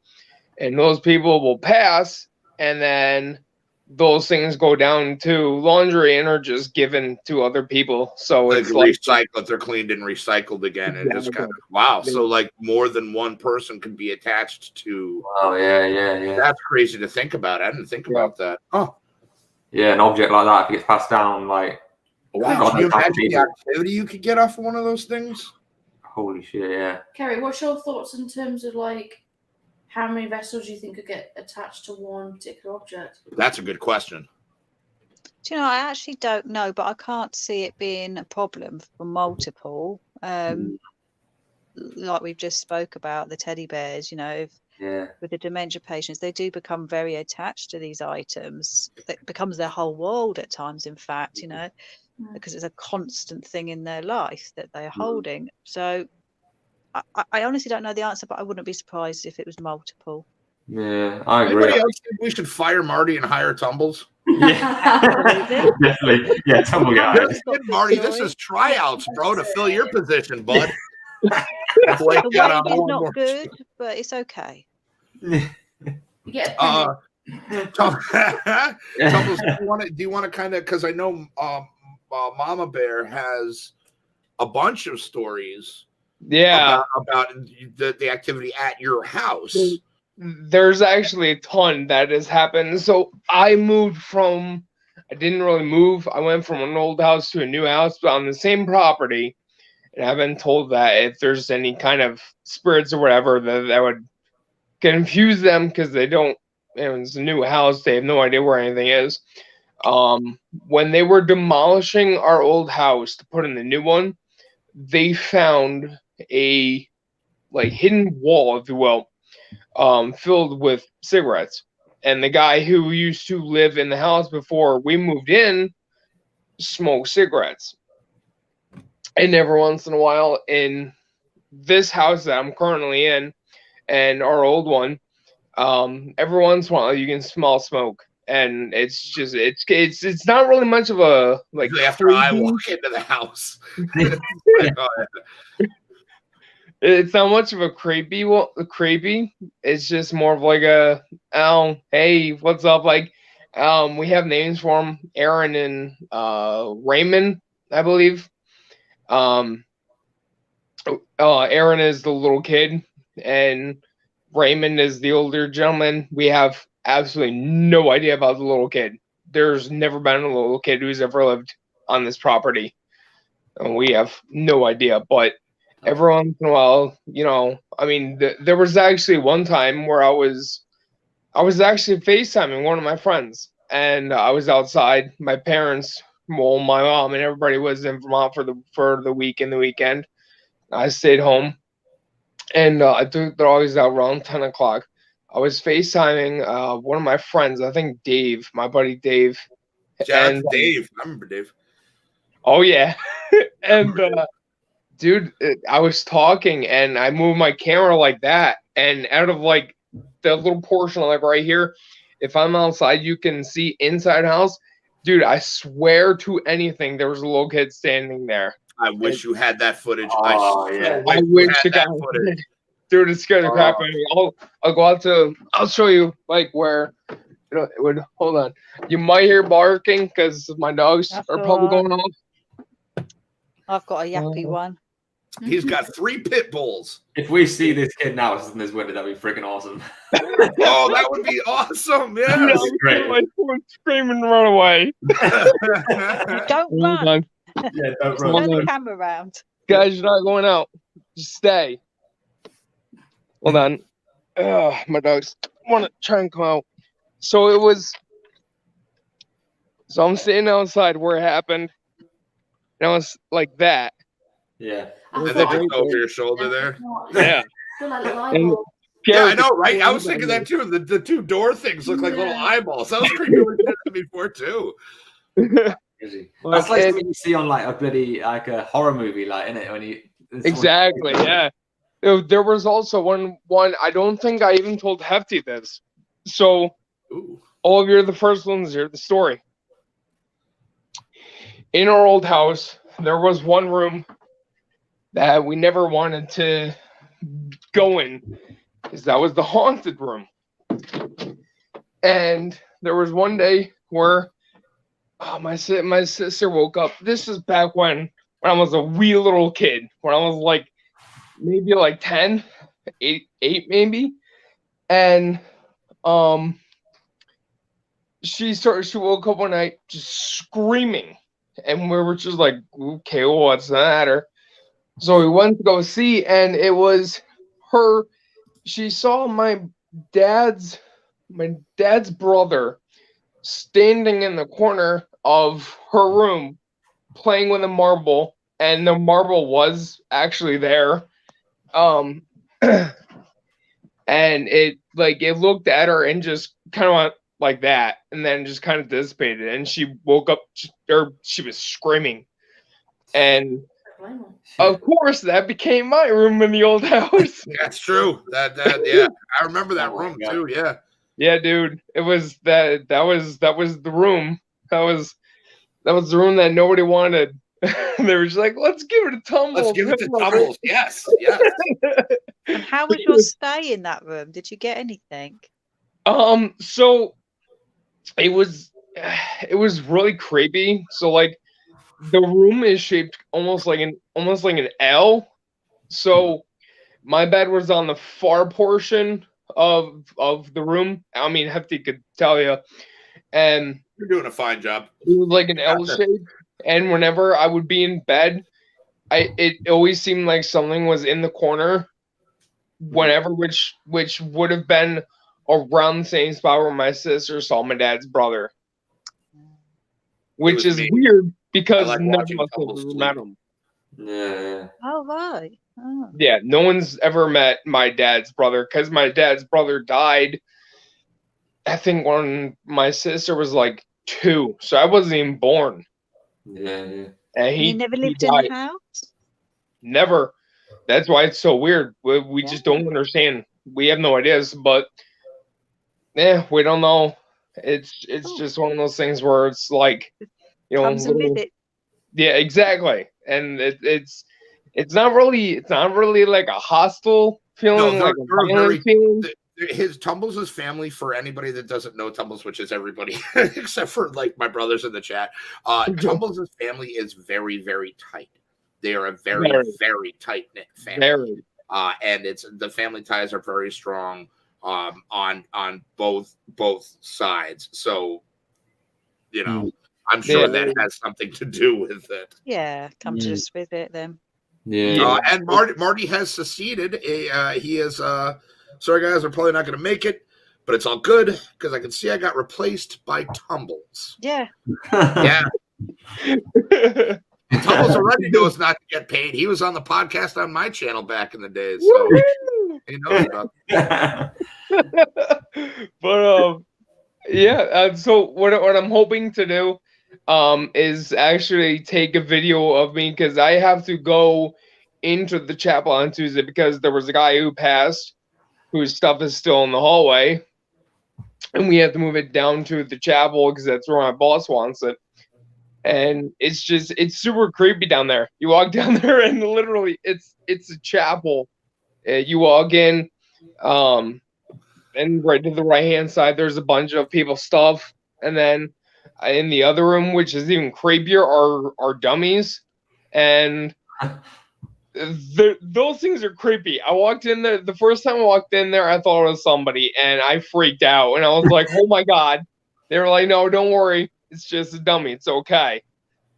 and those people will pass, and then those things go down to laundry and are just given to other people. So
like
it's like
recycled, they're cleaned and recycled again, and just kind of wow. So like more than one person can be attached to.
Oh yeah.
That's crazy to think about. I didn't think about that. Oh,
yeah, an object like that if it gets passed down, like
wow. Can you imagine the activity you could get off of one of those things?
Holy shit, yeah.
Kerry, what's your thoughts in terms of like how many vessels do you think could get attached to one particular object?
That's a good question.
Do you know, I actually don't know, but I can't see it being a problem for multiple. Like we've just spoke about the teddy bears, you know, with the dementia patients, they do become very attached to these items. It becomes their whole world at times, in fact, you know, because it's a constant thing in their life that they're holding. So I honestly don't know the answer, but I wouldn't be surprised if it was multiple.
Yeah, I agree.
Anybody else think we should fire Marty and hire Tumbles?
Yeah, definitely. Yeah, Tumble guys.
Marty, this is tryouts, bro, to fill your position, bud.
The wage is not good, but it's okay.
Tumbles, do you want to kind of, because I know Mama Bear has a bunch of stories about the activity at your house.
There's actually a ton that has happened. So I didn't really move. I went from an old house to a new house, but on the same property. And I've been told that if there's any kind of spirits or whatever, that would confuse them because they don't, it's a new house. They have no idea where anything is. When they were demolishing our old house to put in the new one, they found a like hidden wall, if you will, filled with cigarettes. And the guy who used to live in the house before we moved in smoked cigarettes. And every once in a while in this house that I'm currently in and our old one, every once in a while you can smell smoke. And it's just it's not really much of a like
after I walk into the house.
It's not much of a creepy. It's just more of like a hey, what's up? Like we have names for them, Aaron and Raymond, I believe. Aaron is the little kid and Raymond is the older gentleman. We have absolutely no idea about the little kid. There's never been a little kid who's ever lived on this property, and we have no idea. But every once in a while, you know, I mean, there was actually one time where I was actually FaceTiming one of my friends, and I was outside. My parents, well, my mom and everybody was in Vermont for the week and the weekend. I stayed home, and they're always out around 10 o'clock. I was FaceTiming one of my friends, I think Dave, my buddy Dave.
Dave. I remember Dave.
Oh yeah, and dude, I was talking and I moved my camera like that, and out of like the little portion like right here, if I'm outside, you can see inside house. Dude, I swear to anything, there was a little kid standing there.
I wish you had that footage.
Oh, yeah.
I wish you got footage. Dude, it scared the crap out of me. I'll go out to. I'll show you like where. You know, it would. Hold on. You might hear barking because my dogs are probably going off.
I've got a yappy one.
He's got 3 pit bulls.
If we see this kid now in this window, that'd be freaking awesome.
Oh, that would be awesome. Yeah.
No, my phone scream and run away.
Don't run.
Yeah, don't
Turn
run.
the camera around.
Guys, you're not going out. Just stay. Hold on. My dogs want to try and come out. So it was. So I'm sitting outside where it happened. And I was like that.
Yeah.
And then just over your shoulder there.
Yeah. And
yeah, I know, right? I was thinking that too. The 2 door things look like little eyeballs. That was creepy before too.
That's like something you see on like a bloody like a horror movie, like, innit? When you
exactly, yeah. There was also one. I don't think I even told Hefty this. So, all of you are the first ones to hear the story. In our old house, there was one room that we never wanted to go in, because that was the haunted room. And there was one day where my sister woke up. This is back when I was a wee little kid, when I was like maybe like 10, 8 maybe. And she woke up one night just screaming. And we were just like, okay, well, what's the matter? So we went to go see, and it was her. She saw my dad's brother standing in the corner of her room playing with a marble, and the marble was actually there. And it looked at her and just kind of went like that, and then just kind of dissipated, and she woke up, or she was screaming. And of course that became my room in the old house.
That's true. That yeah. I remember that room too, yeah.
Yeah, dude. It was that was the room. That was the room that nobody wanted. They were just like, let's give it a tumble.
Let's give it to tumbles. Yes. Yes.
And how was your stay in that room? Did you get anything?
So it was really creepy. So like the room is shaped almost like an L. So my bed was on the far portion of the room. I mean, Hefty could tell you. And
you're doing a fine job.
It was like an L shape. And whenever I would be in bed, it always seemed like something was in the corner. Whenever, which would have been around the same spot where my sister saw my dad's brother. Which is weird because none of us have met him.
Yeah.
Oh, right. Oh.
Yeah, no one's ever met my dad's brother, because my dad's brother died, I think, when my sister was like 2. So I wasn't even born.
Yeah.
And
you never lived in the house?
Never. That's why it's so weird. We just don't understand. We have no ideas, but we don't know. It's just one of those things where it's like,
comes and visit.
Yeah, exactly. And it's not really like a hostile feeling, like a violent feeling.
Tumbles' family, for anybody that doesn't know Tumbles, which is everybody except for like my brothers in the chat, Tumbles' family is very, very tight. They are a very, very tight knit family. And the family ties are very strong on both sides. So, I'm sure that has something to do with it.
Yeah, come to just visit them.
Yeah.
And Marty has seceded. He is sorry guys, I'm probably not going to make it, but it's all good because I can see I got replaced by Tumbles.
Yeah.
Yeah. Tumbles already knows not to get paid. He was on the podcast on my channel back in the days, so he knows about that.
But so what I'm hoping to do is actually take a video of me because I have to go into the chapel on Tuesday because there was a guy who passed whose stuff is still in the hallway, and we have to move it down to the chapel because that's where my boss wants it. And it's super creepy down there. You walk down there and literally it's a chapel. You walk in, and right to the right hand side there's a bunch of people's stuff, and then in the other room, which is even creepier, are dummies, and those things are creepy. I walked in there the first time I walked in there, I thought it was somebody, and I freaked out, and I was like, "Oh my god!" They were like, "No, don't worry, it's just a dummy. It's okay."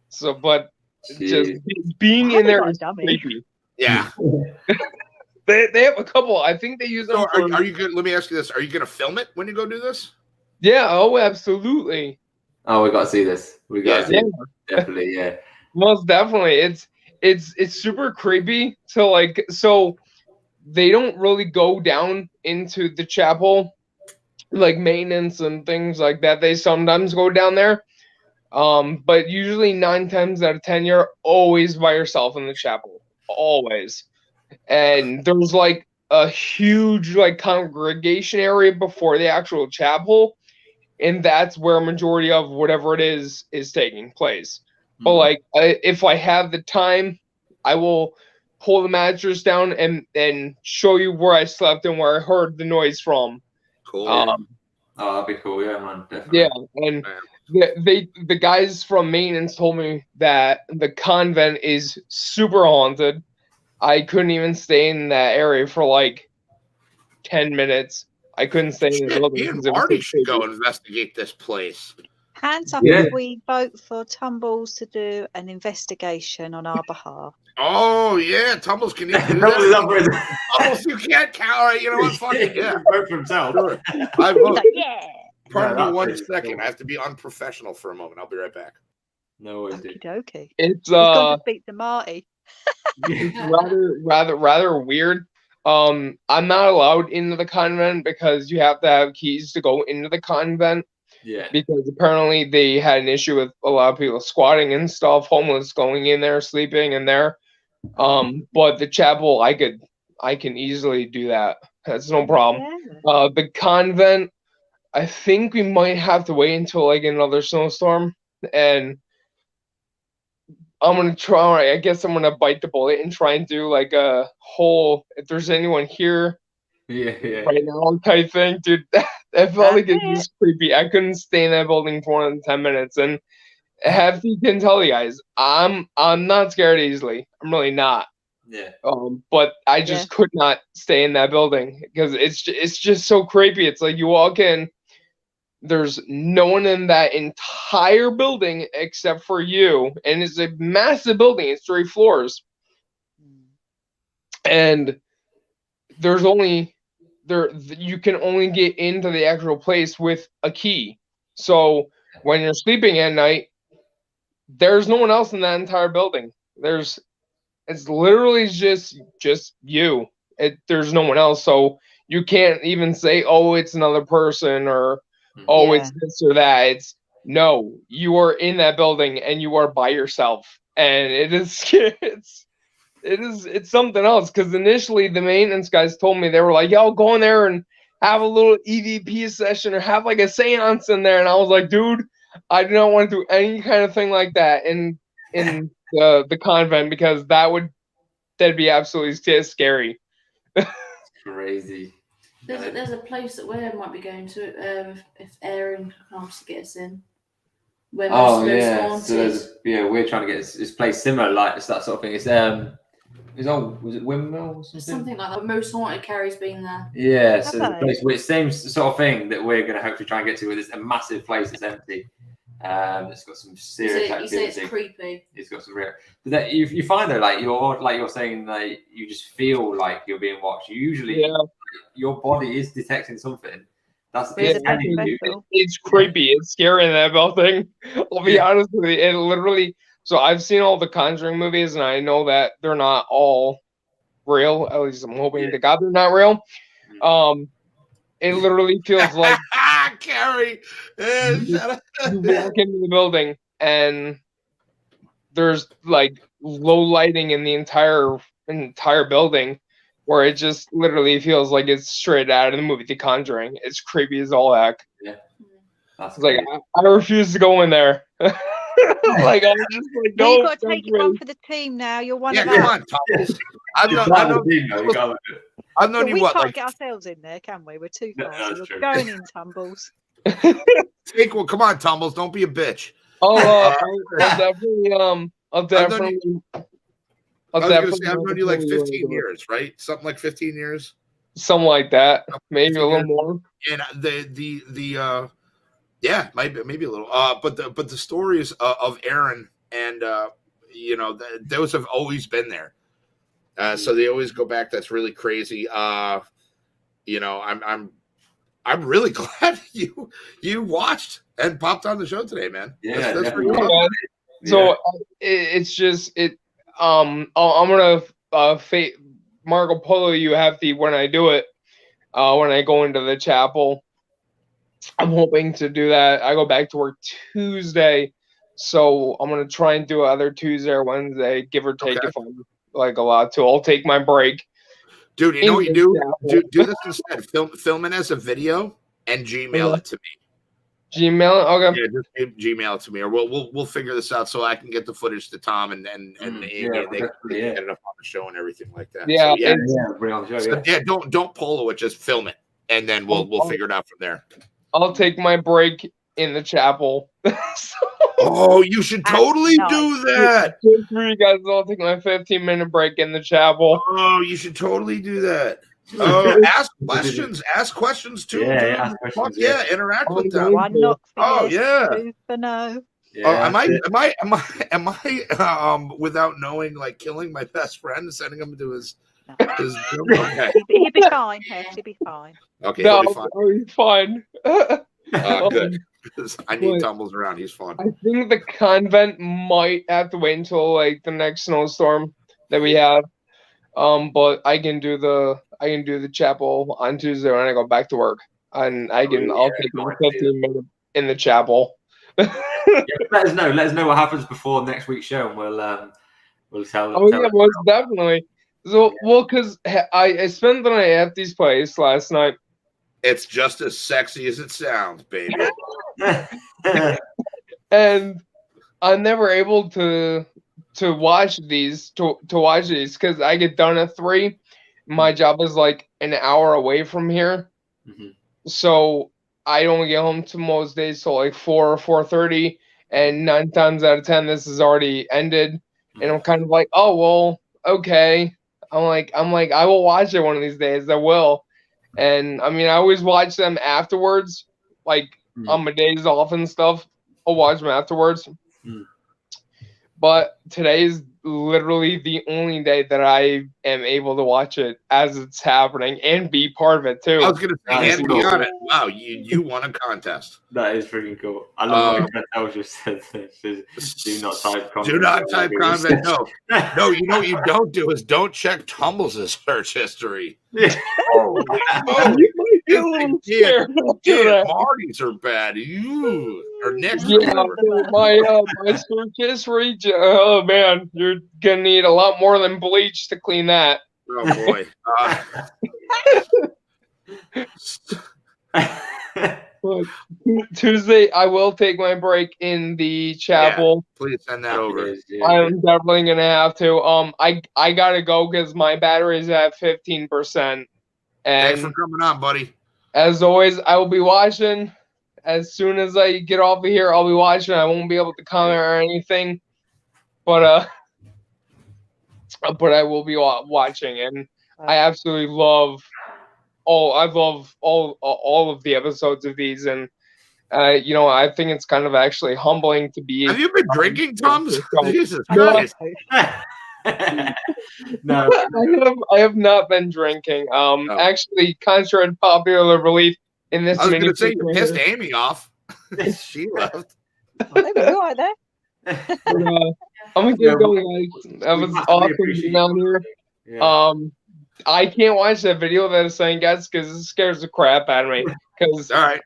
So, but just being in there is creepy.
Yeah.
They have a couple. I think they use them.
So are you good? Let me ask you this: are you going to film it when you go do this?
Yeah. Oh, absolutely.
Oh, we got to see this. We got to see it. Definitely, yeah.
Most definitely. It's super creepy. So they don't really go down into the chapel, like maintenance and things like that. They sometimes go down there. But usually 9 times out of 10, you're always by yourself in the chapel. Always. And there's like a huge like congregation area before the actual chapel, and that's where a majority of whatever it is taking place. But like if I have the time, I will pull the mattress down and show you where I slept and where I heard the noise from.
Cool.
Oh, that'd be cool, yeah, man. Definitely.
Yeah, and the guys from maintenance told me that the convent is super haunted. I couldn't even stay in that area for like 10 minutes. I couldn't stay in the building.
Me and Marty should go investigate this place.
Hands up if we vote for Tumbles to do an investigation on our behalf.
Oh yeah, Tumbles can even do that. Tumbles, you can't count. You know what? Fuck it. Yeah,
vote for himself.
Sure. I vote.
Like, yeah.
Pardon me 1 second. I have to be unprofessional for a moment. I'll be right back.
No worries, dude.
Okay.
It's
We've got to beat the Marty.
It's rather weird. I'm not allowed into the convent because you have to have keys to go into the convent.
Yeah.
Because apparently they had an issue with a lot of people squatting and stuff, homeless going in there, sleeping in there. But the chapel, I can easily do that. That's no problem.
Yeah.
The convent, I think we might have to wait until like another snowstorm, and I'm gonna try. I guess I'm gonna bite the bullet and try and do like a whole. If there's anyone here, right now, type thing, dude. That felt like it was creepy. I couldn't stay in that building for more than 10 minutes, and Hefty can tell you guys, I'm not scared easily. I'm really not.
Yeah.
But I just could not stay in that building because it's just so creepy. It's like you walk in. There's no one in that entire building except for you, and it's a massive building. It's 3 floors, and there's only you can only get into the actual place with a key. So when you're sleeping at night, there's no one else in that entire building. It's literally just you. There's no one else, so you can't even say, "Oh, it's another person," or "Oh, it's this or that." It's no, you are in that building and you are by yourself, and it's something else. Because initially the maintenance guys told me, they were like, "Yo, go in there and have a little EVP session or have like a seance in there," and I was like, "Dude, I do not want to do any kind of thing like that in the convent because that'd be absolutely scary."
Crazy.
There's a place that we might be going to if Aaron can obviously get us in. Where most
so we're trying to get this place similar, like it's that sort of thing. Was it Windmill or something?
Something like that. Most haunted. Kerry's been there.
Yeah, so the place, which same sort of thing that we're going to hopefully try and get to, with this a massive place that's empty. It's got some serious activity.
You say it's creepy.
It's got some real. But that you find though, like you're saying, like you just feel like you're being watched. Usually, your body is detecting something. That's
it's creepy. It's scary in that building. I'll be honest with you. It literally. So I've seen all the Conjuring movies, and I know that they're not all real. At least I'm hoping to God they're not real. It literally feels like
Kerry.
You walk into the building and there's like low lighting in the entire building, where it just literally feels like it's straight out of the movie The Conjuring. It's creepy as all heck.
Yeah. That's
It's like I refuse to go in there. Like I'm just like,
No,
no.
you've got to take it one for the team now. You're one of us.
Come on, Tumbles. I've known you
we
what,
can't
like
get ourselves in there, can we? We're too far.
that's
So
true.
we're going in, Tumbles.
take one. Come on, Tumbles. Don't be a bitch.
I'll definitely I'll definitely
I was gonna say I've known you like 15 years, right? Something like 15 years.
Something like that. Maybe a little more.
And the yeah, maybe a little. But the stories of Aaron and you know, those have always been there. So they always go back. That's really crazy. You know, I'm really glad you watched and popped on the show today, man.
Yeah,
that's pretty
Yeah,
cool.
man. So it's just I'm gonna Marco Polo you Hefty when I do it. When I go into the chapel, I'm hoping to do that. I go back to work Tuesday, so I'm gonna try and do either Tuesday or Wednesday, give or take. If I'm like allowed to, I'll take my break.
Dude, you know what you do? Do this instead. Film it as a video and Gmail it to me.
Gmail, okay.
Yeah, just Gmail it to me, or we'll figure this out so I can get the footage to Tom and Amy, and they can get it up on the show and everything like that.
Yeah,
so,
bring on the show.
Don't polo it, just film it, and then we'll figure it out from there.
I'll take my break in the chapel.
Oh, you should totally do that.
Good for you guys. I'll take my 15-minute break in the chapel.
Oh, you should totally do that. Ask questions too.
Yeah, ask questions,
yeah, interact with them.
One knock for yes,
yeah.
two for no.
Yeah,
am I without knowing, like killing my best friend and sending him to his okay.
He'll be fine, Hef. He'll be fine.
Okay,
No,
he'll be fine.
he's fine.
Good. I need Tumbles around. He's fun.
I think the convent might have to wait until like the next snowstorm that we have. But I can do the chapel on Tuesday when I go back to work, and I'll take my 15 minutes in the chapel.
Let us know what happens before next week's show, and we'll tell.
Oh yeah, most definitely. So because I spent the night at Hefty's place last night.
It's just as sexy as it sounds, baby.
And I'm never able to watch these because I get done at 3. My job is like an hour away from here, so I don't get home to most days till like 4 or 4:30, and 9 times out of 10 this is already ended, and I'm kind of like, oh well, okay. I'm like I will watch it one of these days. I will. And I mean, I always watch them afterwards, like on my days off and stuff. I'll watch them afterwards. But today is literally the only day that I am able to watch it as it's happening and be part of it too.
I was going to say, and be on it. Wow, you won a contest.
That is freaking cool. I love what Chantel just said. Do not type convent.
Do not type convent. No, you know what you don't do is don't check Tumbles' search history.
You might be a little scared.
Yeah, Marty's are bad. Or Nick's.
Yeah, my search history. Oh man, you're gonna need a lot more than bleach to clean that.
Oh boy.
Tuesday, I will take my break in the chapel.
Yeah, please send that over.
I'm definitely gonna have to. I gotta go because my battery is at 15%. And
thanks for coming on, buddy.
As always, I will be watching. As soon as I get off of here, I'll be watching. I won't be able to comment or anything, but I will be watching, and I absolutely love all of the episodes of these, and you know, I think it's kind of actually humbling to be.
Have you been drinking, Tom? Jesus
Christ.
No,
I have not been drinking. Actually, contrary to popular belief, in this
I was going to say you pissed Amy off. She left.
They were right there.
I'm gonna get going, guys. That was awesome being down here. Yeah. I can't watch that video that is saying guys because it scares the crap out of me. Because
All right.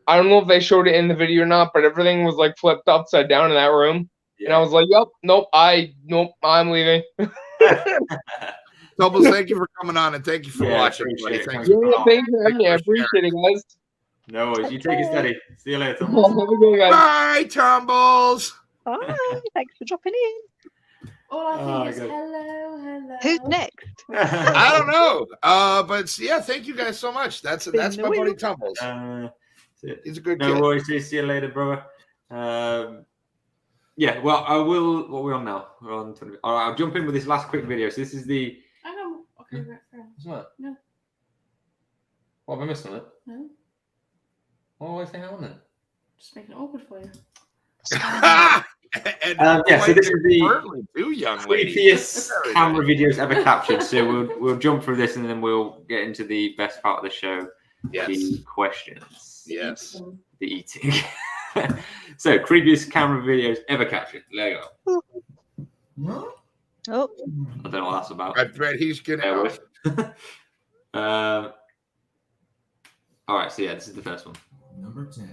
I don't know if they showed it in the video or not, but everything was like flipped upside down in that room. And I was like, "Yep, nope, I'm leaving."
Tumbles, thank you for coming on and thank you for watching, buddy.
Appreciate it.
Thanks for
Yeah, thanks for having me. I
Thanks for
appreciate it, guys.
No worries. You take it steady. See you later.
Have a good guys.
Bye, Tumbles.
Bye. Thanks for dropping in.
All I
Oh,
think is
good.
hello.
Who's next?
I don't know. But yeah, thank you guys so much. That's my buddy Tumbles. He's a good
no
kid.
worries. See you later, brother. Yeah, well, I will. What are we on now? We're on 20. All right, I'll jump in with this last quick video. So this is the.
I know. Okay, right.
What's that?
No.
What have I missed on it?
No.
What was I saying on it?
Just making it awkward for you.
And
yeah, so this is the
two young ladies.
creepiest camera videos ever captured. So we'll jump through this and then we'll get into the best part of the show.
Yes.
The questions.
Yes.
The eating. So creepiest camera videos ever captured. There you go.
Oh.
I don't know what that's about.
I bet he's gonna.
All right, so yeah, this is the first one.
Number 10,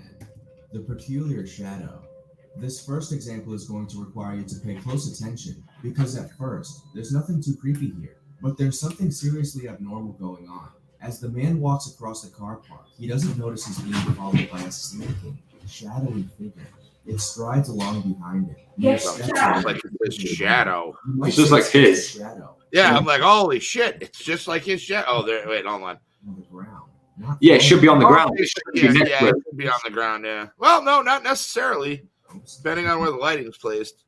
the peculiar shadow. This first example is going to require you to pay close attention because at first, there's nothing too creepy here, but there's something seriously abnormal going on. As the man walks across the car park, he doesn't notice he's being followed by a slinking, shadowy figure. It strides along behind him.
Sounds like his shadow.
It's just like his.
Shadow.
Yeah, I'm like, holy shit! It's just like his shadow. Oh, there. Wait, hold on.
On the ground.
Yeah, it should be on the ground.
It should be on the ground. Yeah. Well, no, not necessarily. Depending on where the lighting's placed.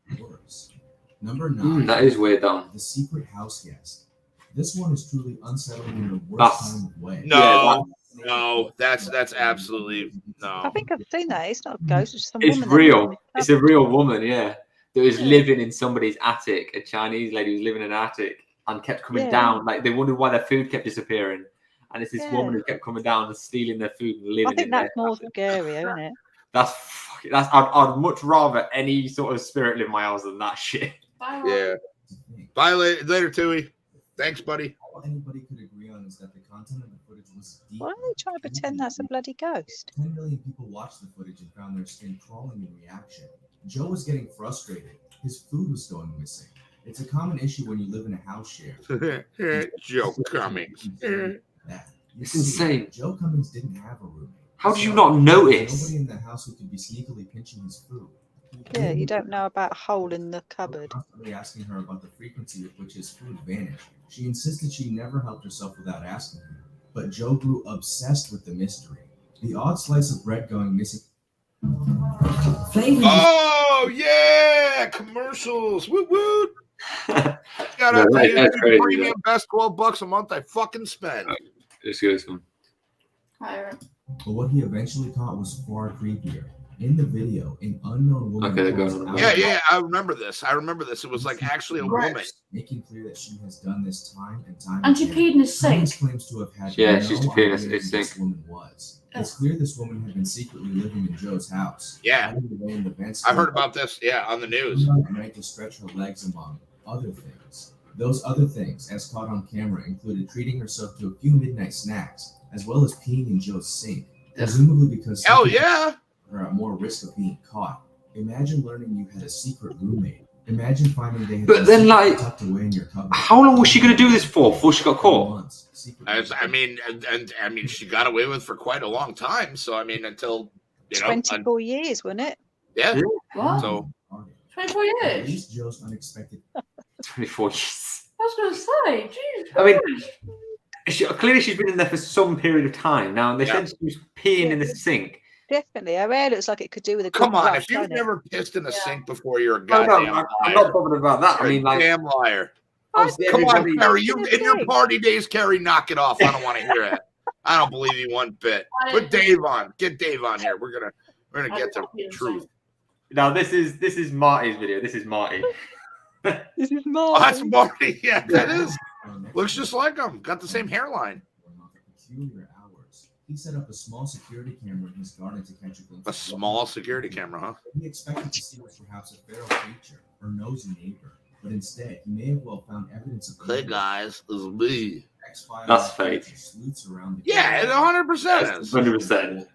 Number 9.
That is weird, though.
The secret house guest. This one is truly unsettling in the worst kind of way.
No, that's absolutely no.
I think I've seen that. It's not a ghost. It's some
It's
woman.
real. It's a real woman, yeah. That was living in somebody's attic. A Chinese lady was living in an attic and kept coming down. Like they wondered why their food kept disappearing. And it's this woman who kept coming down and stealing their food and living
I think
in
that's
their
more
attic.
scary, isn't it?
I'd much rather any sort of spirit live in my house than that shit.
Bye.
Yeah. Bye later, Tui. Thanks, buddy.
All anybody could agree on is that the content of the footage was deep.
Why are they trying to pretend that's a bloody ghost?
10 million people watched the footage and found their skin crawling in reaction. Joe was getting frustrated. His food was going missing. It's a common issue when you live in a house share.
Joe Cummings.
It's insane.
Joe Cummings didn't have a roommate.
How did you not notice?
Nobody in the house who could be sneakily pinching his food.
Yeah, you don't know about a hole in the cupboard.
Constantly asking her about the frequency with which his food vanished. She insisted she never helped herself without asking him, but Joe grew obsessed with the mystery. The odd slice of bread going missing.
Oh yeah, commercials. Woot woot. Shout out to you. Premium best $12 a month I fucking spend.
It's good.
But what he eventually caught was far creepier. In the video, an unknown woman.
Yeah, I remember this. It was like actually a woman.
Making clear that she has done this time and time
And she peed in his sink.
Claims to have had
she's peed in his sink.
This woman was. It's clear this woman had been secretly living in Joe's house.
Yeah. I've heard about this, on the news.
At night to stretch her legs among other things. Those other things, as caught on camera, included treating herself to a few midnight snacks, as well as peeing in Joe's sink. Presumably because are at more risk of being caught. Imagine learning you had a secret roommate. Imagine finding they had tucked away in your cupboard.
How long was she going to do this for before she got caught?
I mean, she got away with it for quite a long time. So I mean, until
24 years, wasn't it?
Yeah.
What?
So
24 years.
Least Joe's unexpected.
24 years.
I was going to say, Jesus.
I mean, clearly she's been in there for some period of time now. And they said she was peeing in the sink.
Definitely. Her hair looks like it could do with a good
come on,
brush,
if you've
don't
never pissed in a sink before, you're a
No,
goddamn
I'm
liar.
not bothered about that. I mean, like,
damn liar.
Come
on, Kerry. You in your party days, Kerry, knock it off. I don't want to hear it. I don't believe you one bit. Put Dave on. Get Dave on here. We're gonna get to the truth.
Now this is Marty's video. This is Marty.
This is Marty.
Oh, that's Marty. Yeah, that is. Looks just like him. Got the same hairline.
He set up a small security camera in his garden to catch a glimpse.
A small security camera, huh?
He expected to see was perhaps a feral creature or nosy neighbor, but instead he may have well found evidence of.
Hey guys, this is me.
That's fake.
Yeah, it 100% is.
100%.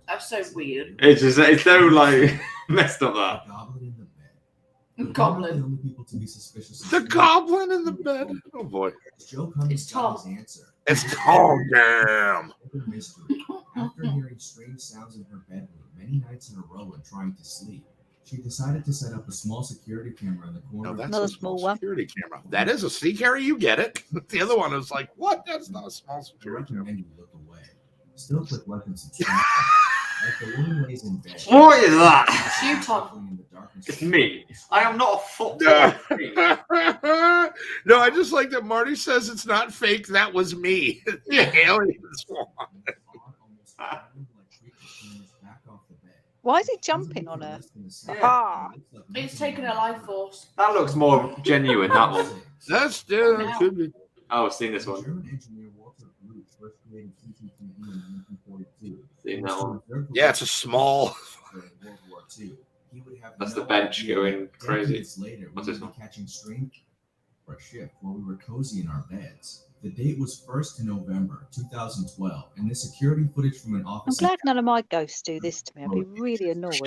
That's so weird.
It's so like messed up that.
Goblin.
The goblin in the bed. Oh boy.
It's Tom.
It's Tom. Damn.
After hearing strange sounds in her bedroom many nights in a row and trying to sleep, she decided to set up a small security camera in the corner.
No, that's
Another
a small
small one.
security camera. That is a see, Kerry, you get it. The other one was like, what? That's not a small security camera.
You look away. Still click like and subscribe. Like the woman lays in bed.
What is that?
It's you, Tom.
It's me. I am not a foot.
No, I just like that Marty says it's not fake. That was me. The aliens one.
Why is he jumping on her?
Yeah.
Ah,
It's taken a life force.
That looks more genuine, that one.
That's still that could be.
Oh, I've seen this one. Seen that one.
Yeah, it's a small.
That's the bench going crazy. What's this one?
Catching strength for a shift while we were cozy in our beds. The date was 1st of November, 2012, and the security footage from an
I'm
office.
glad none of my ghosts do this to me. I'd be really annoyed.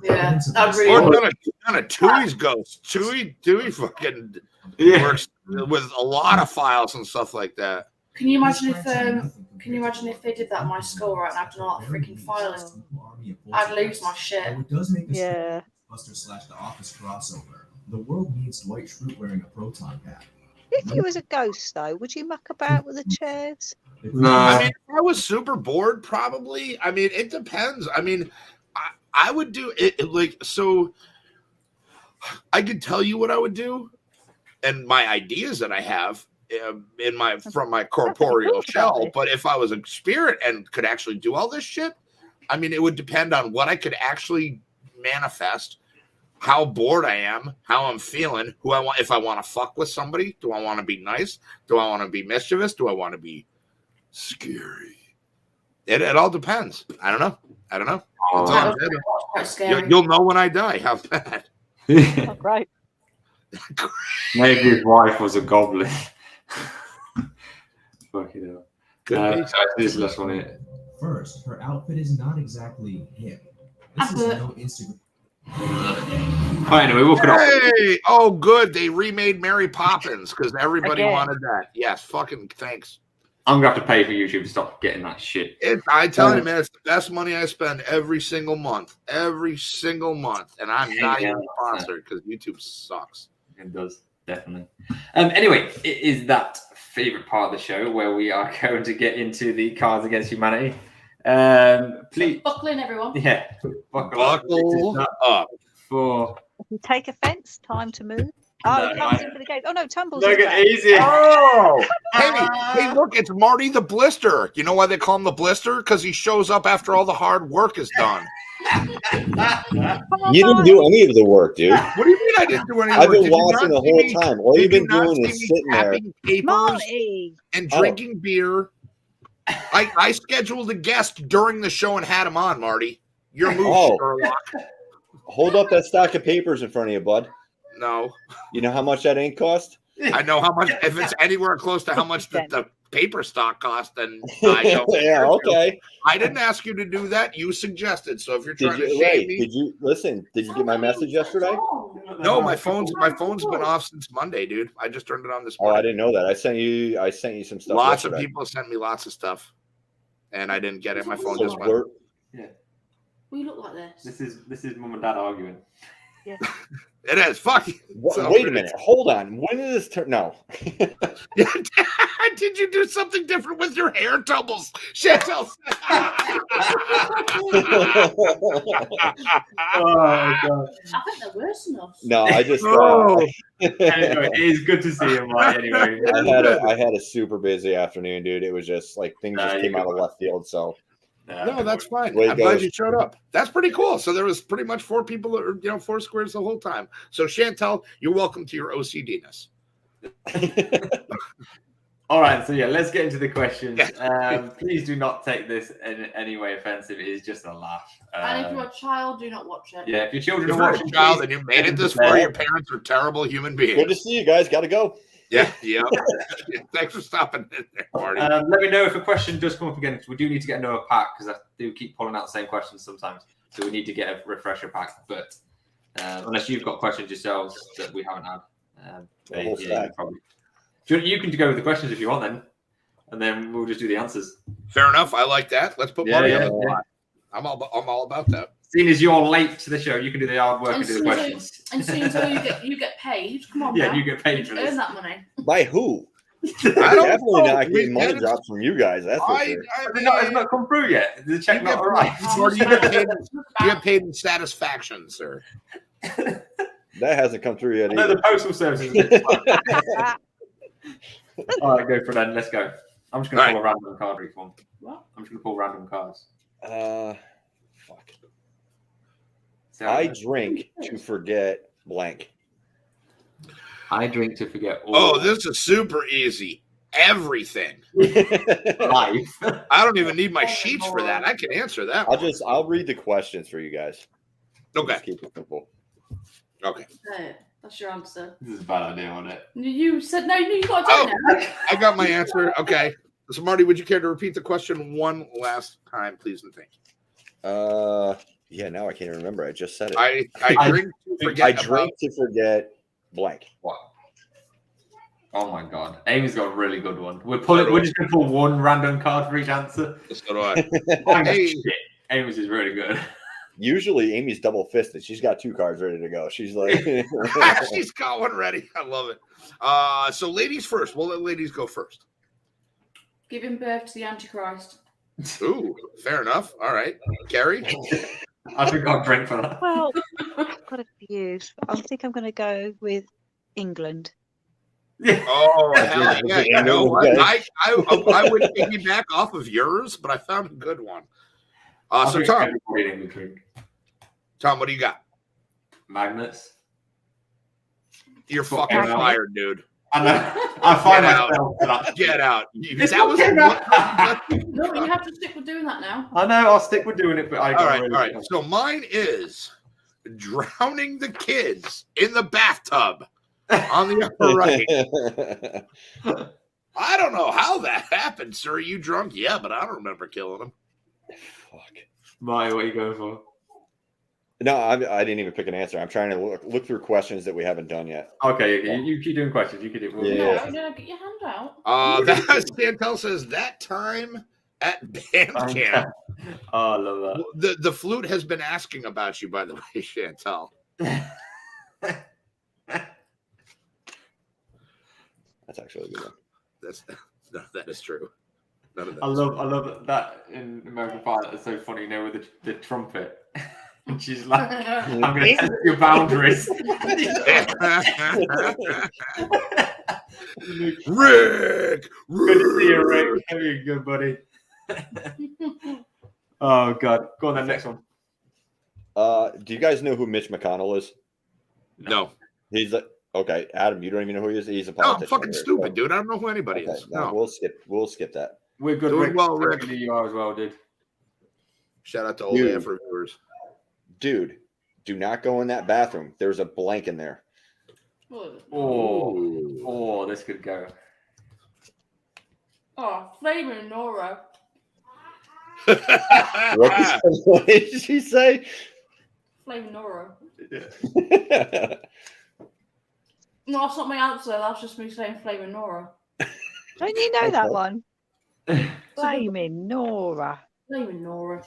Yeah, that
Or
really.
none of Tui's ghosts. Tui fucking works with a lot of files and stuff like that.
Can you imagine if they did that in my skull right now? I've done all that freaking filing. I'd lose my shit.
It does make this
Yeah.
Buster / The Office crossover. The world needs Dwight Schrute wearing a proton pack.
If you was a ghost, though, would you muck about with the chairs?
No.
I mean, if I was super bored, probably. I mean, it depends. I mean, I would do it like so. I could tell you what I would do, and my ideas that I have from my corporeal shell. But if I was a spirit and could actually do all this shit, I mean, it would depend on what I could actually manifest, how bored I am, how I'm feeling, who I want. If I want to fuck with somebody, do I want to be nice? Do I want to be mischievous? Do I want to be scary? It all depends. I don't know.
Oh,
That was quite scary.
You'll know when I die. How's that?
Oh, great.
Maybe his wife was a goblin. Fucking hell.
Good.
This is the last one here.
First, her outfit is not exactly hip. This is no Instagram.
Oh, anyway, we'll cut off.
Hey! Oh, good. They remade Mary Poppins because everybody
Again.
wanted that. Yes, fucking thanks.
I'm gonna have to pay for YouTube to stop getting that shit.
I tell you, man, it's the best money I spend every single month. Every single month. And I'm not even sponsored because YouTube sucks.
It does, definitely. Anyway, it is that favorite part of the show where we are going to get into the Cards Against Humanity. Please,
Buckle in, everyone.
yeah, buckle
up.
For
If you take offence, time to move. Oh, he comes in for the game. Oh, no, Tumbles
look
is
at
back.
easy.
Oh, hey, look, it's Marty the Blister. You know why they call him the Blister? Because he shows up after all the hard work is done.
You didn't do any of the work, dude.
What do you mean I didn't do any
I've
work?
been
Did you
watching
not
the
see
whole
me-
time. All you've
did you
been
not
doing
see
is
me
sitting there.
tapping papers
Marty!
and drinking beer? I scheduled a guest during the show and had him on, Marty. Your move,
Oh.
Sherlock.
Hold up that stack of papers in front of you, bud.
No.
You know how much that ink cost?
I know how much. If it's anywhere close to how much the paper stock cost, then I don't.
Yeah, okay.
I didn't ask you to do that. You suggested. So if you're
Did
trying to
you
shame
wait?
me,
Did you listen? Did you get my message yesterday?
no, my phone's been off since Monday, dude. I just turned it on this
Oh,
morning.
I didn't know that. I sent you some stuff.
Lots
yesterday.
of people sent me lots of stuff, and I didn't get it. My phone
So
just went.
we're-
Yeah,
We look like this.
this is mum and dad arguing.
Yeah.
It is. Fuck. So
wait a minute. Hold on. When did this turn? No.
Did you do something different with your hair, Tumbles? Chantel.
Oh god.
I think they're worse than us.
No, I just.
Oh.
Anyway, it is good to see him. Right, anyway,
I had a super busy afternoon, dude. It was just like things just came out of left field. So
No, that's fine.
Way to
I'm
go.
glad you showed up. That's pretty cool. So there was pretty much 4 people, or 4 squares the whole time. So Chantel, you're welcome to your OCD-ness.
All right, so yeah, let's get into the questions. Please do not take this in any way offensive. It is just a laugh.
And if you're a child, do not watch it.
Yeah, if your children
If
are
you're
watching,
a child
please
and you made it this
send
far,
them
your parents are terrible human beings.
good to see you guys. Got to go.
Yeah. Thanks for stopping in there, Marty.
Let me know if a question does come up again, because we do need to get another pack, because I do keep pulling out the same questions sometimes. So we need to get a refresher pack. But unless you've got questions yourselves that we haven't had, you can go with the questions if you want, and then we'll just do the answers.
Fair enough. I like that. Let's put Marty on the spot. I'm all about that.
Seeing as you're late to the show, you can do the hard work and do the questions.
And soon as you get paid, come on,
yeah,
man.
you get paid for this.
Earn that money.
By who?
I don't
definitely
know.
not getting money drops from you guys. That's for sure.
It's not come through yet. The check not arrived.
You get paid in satisfaction, sir.
That hasn't come through yet.
No, the postal service is. All right, go for that. Let's go. I'm just going to pull a random card each one.
What?
I'm just going to pull random cards.
Fuck. I drink to forget blank.
I drink to forget all.
Oh, this is super easy. Everything.
Life.
I don't even need my sheets for that. I can answer that.
I'll read the questions for you guys.
Okay.
Just keep it simple.
Okay.
That's your answer.
This is a bad idea, wasn't it?
You said no. You got to do it.
I got my answer. Okay. So, Marty, would you care to repeat the question one last time, please and thank you?
Yeah, now I can't remember. I just said it.
I drink to forget.
I drink to forget blank.
What? Oh my god. Amy's got a really good one. We're just gonna pull one random card for each answer.
So do I.
Hey. Amy's is really good.
Usually Amy's double fisted. She's got 2 cards ready to go. She's like
she's got one ready. I love it. So ladies first. We'll let ladies go first.
Giving birth to the Antichrist.
Ooh, fair enough. All right. Kerry?
I think I'll drink for that.
Well, I've got a few. I think I'm going to go with England.
Oh, hell yeah. You know what? I would piggyback off of yours, but I found a good one. So, Tom, what do you got?
Magnets.
You're fucking fired, dude.
I know. I find myself.
Get out.
No, you have to stick with doing that now.
I know. I'll stick with doing it, but
all right. So mine is drowning the kids in the bathtub on the upper right. I don't know how that happened, sir. Are you drunk? Yeah, but I don't remember killing them.
Fuck.
Marty, what are you going for?
No, I didn't even pick an answer. I'm trying to look through questions that we haven't done yet.
Okay, you keep doing questions. You can do.
Yeah. No, get your hand out.
Chantel says that time at band camp.
Oh, I love
that. The flute has been asking about you, by the way, Chantel.
That's actually a good one.
That is true. None of that
I love that in American Pie. That's so funny, you know, with the trumpet. And she's like, I'm going to test your boundaries.
Rick!
Good to see you, Rick. How are you, good buddy? Oh, God. Go on then, next one.
Do you guys know who Mitch McConnell is?
No.
He's okay, Adam, you don't even know who he is? He's a politician.
I'm fucking stupid, dude. I don't know who anybody is.
No, we'll skip that.
We're good.
Doing
Rick.
well, Rick.
You are as well, dude.
Shout out to old AF reviewers.
Dude, do not go in that bathroom. There's a blank in there.
Oh, this could go.
Oh, Flaming Nora.
What did she say?
Flaming Nora.
Yeah.
No, that's not my answer. That's just me saying Flaming Nora.
Don't you know that one? Flaming Nora.
Flaming Nora.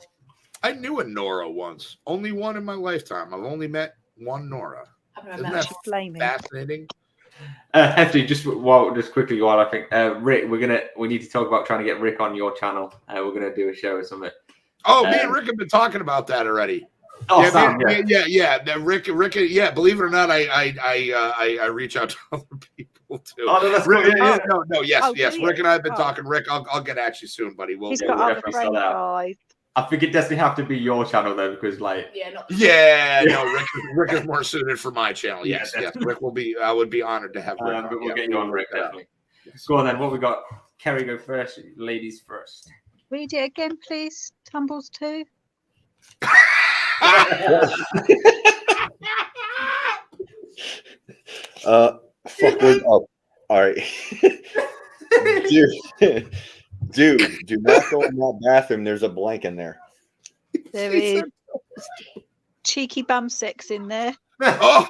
I knew a Nora once. Only one in my lifetime. I've only met one Nora. Isn't that fascinating?
Hefty, just quickly while I think Rick, we need to talk about trying to get Rick on your channel. We're gonna do a show or something.
Oh, me and Rick have been talking about that already.
Oh,
yeah,
Sam,
yeah. Rick, yeah. Believe it or not, I reach out to other people too.
Oh, no, that's
Rick,
cool.
no, yes. Rick and I have been talking. Rick, I'll get at you soon, buddy.
He's got other friends, guys.
I think it doesn't have to be your channel though, because
no,
Rick is more suited for my channel. Yes. Rick will be. I would be honored to have Rick.
But we'll get you on, Rick. Definitely. Yes. Go on then. What we got? Kerry, go first. Ladies first.
Read it again, please. Tumbles 2.
All right. Dude, do not go in that bathroom. There's a blank in there.
There is cheeky bum sex in there.
Oh.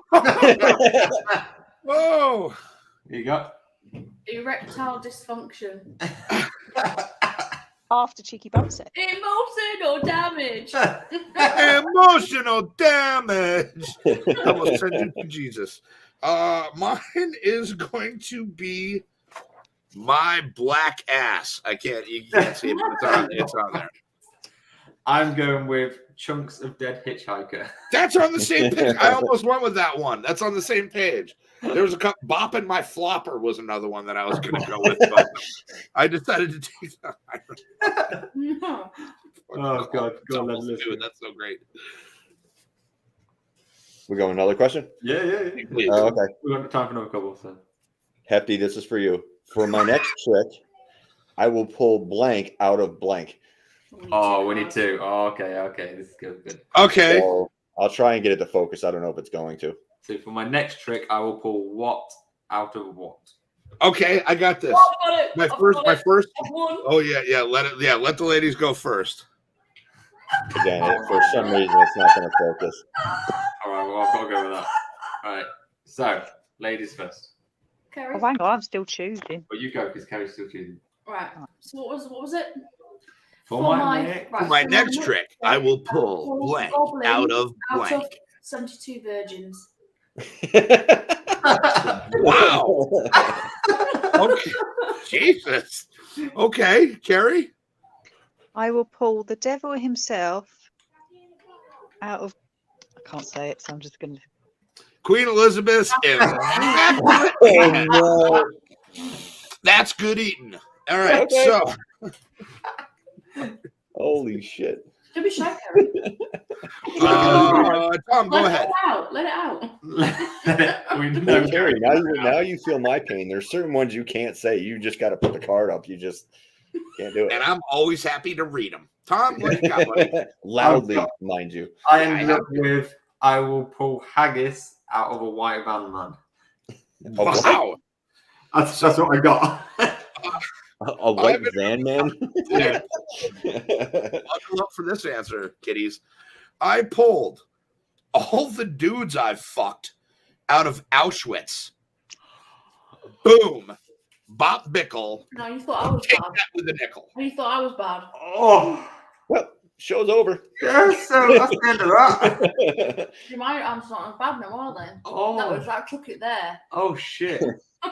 Whoa.
You got
Erectile dysfunction.
After cheeky bum sex.
Emotional damage.
Emotional damage. I will send you to Jesus. Mine is going to be my black ass. You can't see it, but it's on there.
I'm going with chunks of dead hitchhiker.
That's on the same page. I almost went with that one. That's on the same page. There was a couple. Bopping my flopper was another one that I was going to go with, but I decided to take that.
Oh God,
that's so great.
We go another question?
Yeah.
Okay.
We got time for another couple. So.
Hefty, this is for you. For my next trick, I will pull blank out of blank.
Oh, we need two. Oh, okay. This is good.
Okay.
So I'll try and get it to focus. I don't know if it's going to.
So for my next trick, I will pull what out of what.
Okay, I got this. My first. Oh yeah. Let the ladies go first.
Again, for some reason, it's not going to focus.
All right, well, I've got to go with that. All right. So, ladies first.
Kerry.
Oh, hang on, I'm still choosing.
Well, you go because Kerry's still choosing.
Right. So what was it?
For my
next trick, I will pull blank out of blank.
Out of 72 virgins.
Wow. Okay. Jesus. Okay, Kerry.
I will pull the devil himself out of. I can't say it, so I'm just going to.
Queen Elizabeth is.
Oh, no.
That's good eating. All right,
Okay.
so.
Holy shit.
Don't be shy, Kerry.
Tom, go ahead.
Let it out.
No, Kerry, now you feel my pain. There's certain ones you can't say. You just got to put the card up. You just can't do it.
And I'm always happy to read them. Tom, what you got, buddy?
Loudly, mind you.
I ended up with I will pull haggis out of a white van man.
Wow.
That's what I got.
A white van man?
Yeah. Buckle up for this answer, kiddies. I pulled all the dudes I've fucked out of Auschwitz. Boom. Bob Bickle.
No, you thought I was
Take
bad.
that with a nickel.
You thought I was bad.
Oh.
Well, show's over.
Yeah, so that's the end of that.
My answer's not as bad no more then.
Oh.
That was I took it there.
Oh, shit.
I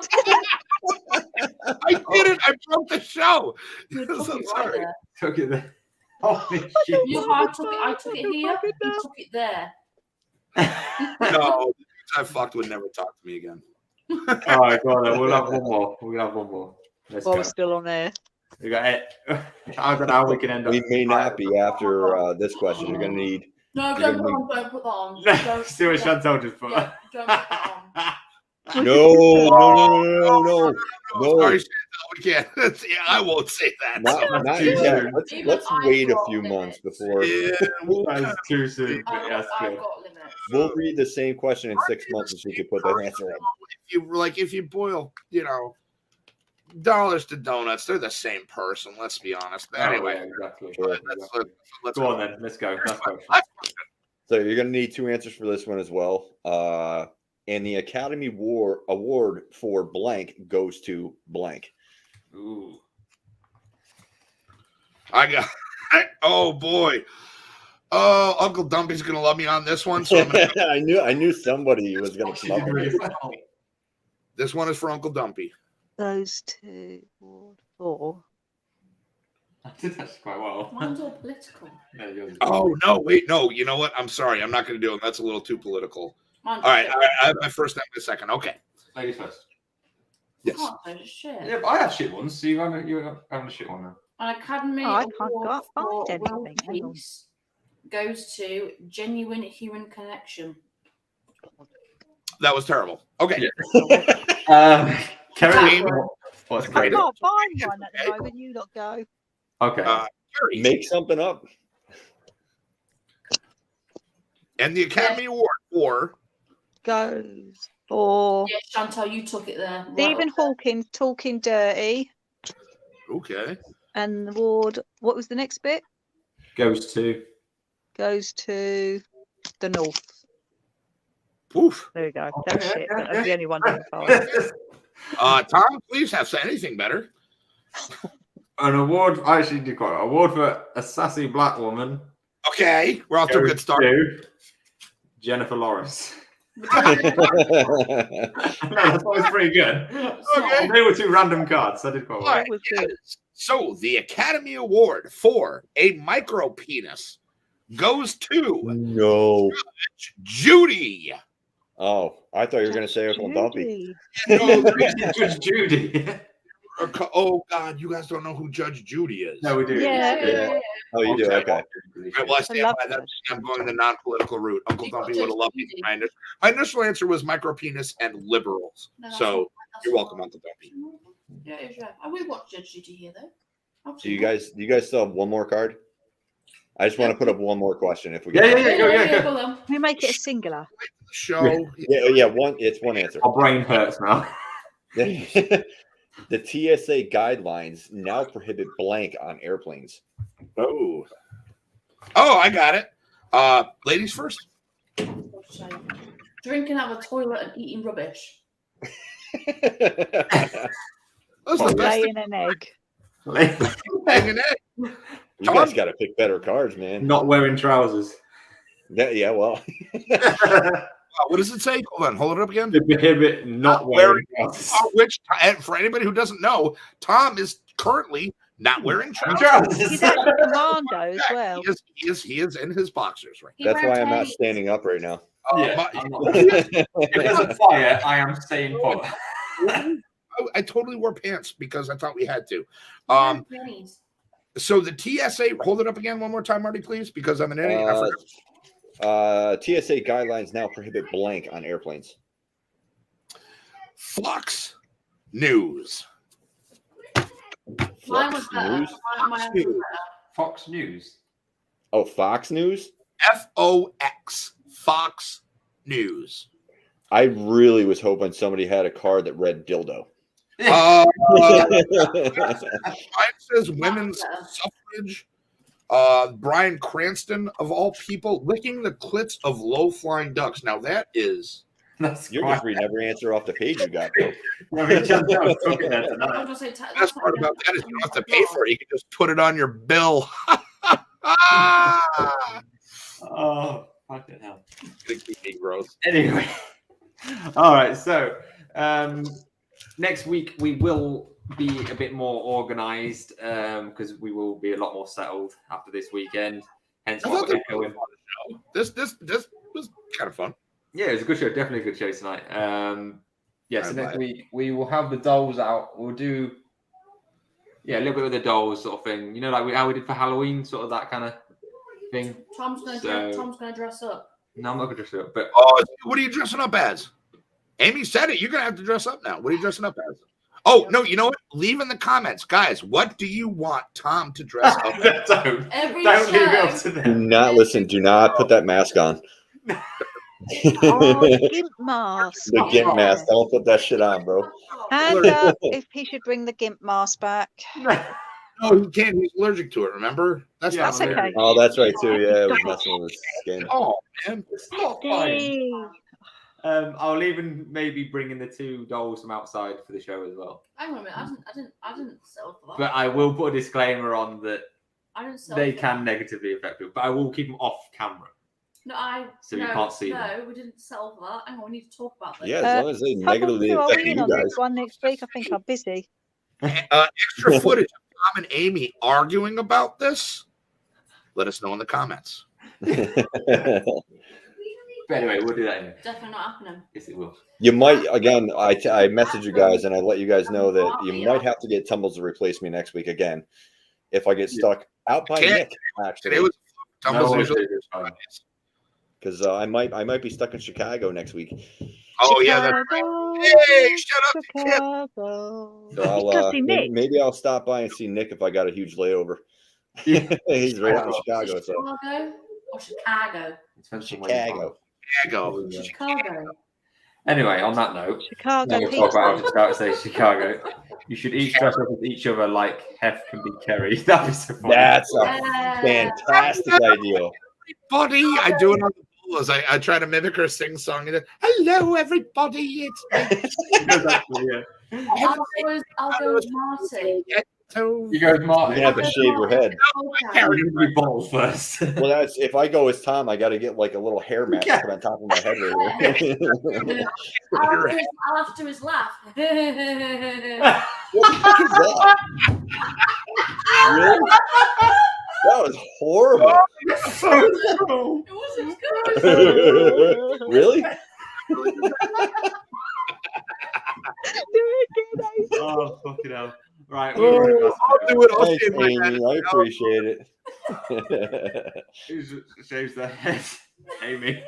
did it. I broke the show.
You took
I'm
it
sorry.
right there.
Took it there. Holy shit.
I took it here. You took it there.
No, I fucked would never talk to me again.
All right, go on then. We'll have one more. We're going to have one more. Let's
While
go.
we're still on air.
We got it. I don't know how we can end up.
We may not be after this question. You're going to need.
No,
You're
don't
gonna
put that on. Don't
See what Chantal just put.
yeah, don't put that on.
No.
Sorry, Chantal, we can't. Yeah, I won't say that.
Not
too
yet.
soon.
Let's wait a few months before.
Yeah,
That is too soon. But
I've
yes,
got
good.
limits.
We'll read the same question in 6 months and she could put that answer up.
if you boil, dollars to donuts, they're the same person. Let's be honest. Anyway,
yeah, exactly.
let's
Go on then. Let's go. Last question.
So you're going to need 2 answers for this one as well. And the Academy Award for blank goes to blank.
Ooh.
I got. Oh boy. Oh, Uncle Dumpy's gonna love me on this one. So I'm gonna
I knew somebody was going to come up with it.
This one is for Uncle Dumpy.
Those 2, 4.
I did that quite well.
Mine's all political.
Yeah, yours is-
Oh no, wait, no. You know what? I'm sorry. I'm not gonna do it. That's a little too political.
Mine's
All right,
shit.
I have my first and my second. Okay.
Ladies first.
Yes.
Oh, those shit.
Yeah, but I had shit ones. So you're having a shit one now.
An Academy
Oh, I can't
Award for
find
World
anything. Hang on.
Peace goes to genuine human connection.
That was terrible. Okay.
Kerry. What's
I
great?
can't find one at the moment. You lot go.
Okay.
Kerry.
Make something up.
And the Academy Award for
Goes For
Yeah, Chantal, you took it there.
Stephen Hawking talking dirty.
Okay.
And the award, what was the next bit?
Goes to
the North.
Oof.
There we go. That's shit. That's the only one I can find.
Tom, please have anything better.
An award. I actually did quite award for a sassy black woman.
Okay, we're off to a good start.
Jennifer Lawrence. That was pretty good.
Okay.
They were two random cards. I did quite well.
All right. So the Academy Award for a micro penis goes to
Judge
Judy.
Oh, I thought you were going to say Uncle Dumpy.
No,
Judge Judy.
Oh God, you guys don't know who Judge Judy is.
No, we do.
Yeah. Oh, you do? Okay.
All right, well, I stand by that. I'm going the non-political route. Uncle Dumpy would have loved me. My initial answer was micro penis and liberals. So you're welcome, Uncle Dumpy.
Yeah. I will watch Judge Judy here, though.
Do you guys still have one more card? I just want to put up one more question if we
Yeah.
Can we make it a singular?
Show.
Yeah. It's one answer.
My brain hurts now.
The TSA guidelines now prohibit blank on airplanes.
Oh, I got it. Ladies first.
Drinking out of a toilet and eating rubbish.
That's the best.
Laying an egg.
Laying an egg.
You guys got to pick better cards, man.
Not wearing trousers.
Yeah, well.
What does it say? Hold it up again.
To prohibit not wearing trousers.
Which, and for anybody who doesn't know, Tom is currently not wearing trousers.
He's actually commando as well.
He is in his boxers right
now. That's why I'm not standing up right now.
If there's a fire, I am staying put.
I totally wore pants because I thought we had to. So the TSA, hold it up again one more time, Marty, please, because I'm an idiot. I forgot.
TSA guidelines now prohibit blank on airplanes.
Fox News.
Fox News?
Fox News.
Oh, Fox News?
FOX. Fox News.
I really was hoping somebody had a card that read dildo.
Mine says women's suffrage. Brian Cranston, of all people, licking the clits of low-flying ducks. Now that is...
You're just reading every answer off the page you got, bro.
The best part about that is you don't have to pay for it. You can just put it on your bill.
Oh, fucking hell.
Gonna keep me gross.
Anyway. All right, so next week we will be a bit more organized because we will be a lot more settled after this weekend. Hence what we're going.
This was kind of fun.
Yeah, it was a good show. Definitely a good show tonight. So next week we will have the dolls out. We'll do a little bit with the dolls sort of thing. You know, like how we did for Halloween, sort of that kind of thing.
Tom's gonna dress up.
No, I'm not gonna dress up. But
what are you dressing up as? Amy said it. You're gonna have to dress up now. What are you dressing up as? Oh, no, you know what? Leave in the comments. Guys, what do you want Tom to dress up as?
Don't leave it up to them.
Do not listen. Do not put that mask on.
The gimp mask.
The gimp mask. Don't put that shit on, bro.
And if he should bring the gimp mask back.
No, he can't. He's allergic to it, remember? That's
okay.
Oh, that's right, too. Yeah, it was messing with his skin.
Oh, man.
It's not fine. I'll even maybe bring in the two dolls from outside for the show as well.
Hang on a minute, I didn't settle for that.
But I will put a disclaimer on that they can negatively affect people, but I will keep them off camera.
You
can't see them.
No, we didn't settle for that. Hang on, we need to talk about this.
Yeah, as long as they negatively affect you guys.
One next week, I think I'm busy.
Extra footage of Tom and Amy arguing about this? Let us know in the comments.
But anyway, we'll do that anyway.
Definitely not happening.
Yes, it will.
You might, again, I message you guys and I let you guys know that you might have to get Tumbles to replace me next week again if I get stuck out by Nick, actually. Because I might be stuck in Chicago next week.
Oh, yeah. Hey, shut up,
Chicago.
So maybe I'll stop by and see Nick if I got a huge layover. He's right up in Chicago. So.
Chicago or Chicago?
Chicago.
Chicago.
Anyway, on that note,
Chicago
we'll talk about
pizza.
how to say Chicago. You should each dress up as each other like Hef can be Kerry. That'd be so funny.
That's a fantastic idea.
Everybody, I do it on the bolos. I try to mimic her sing song. Hello, everybody. It's me.
I'll go with Marty.
You go with Marty.
You have to shave your head.
You're going to be bald first.
Well, that's if I go as Tom, I got to get like a little hair mask put on top of my head right here.
I'll have to his laugh.
What the heck is that? Really? That was horrible.
It wasn't good.
Really?
Oh, fucking hell. Right.
I'll do it. I'll
Thanks,
shave my
Amy.
head.
I appreciate it.
Who shaves their head? Amy.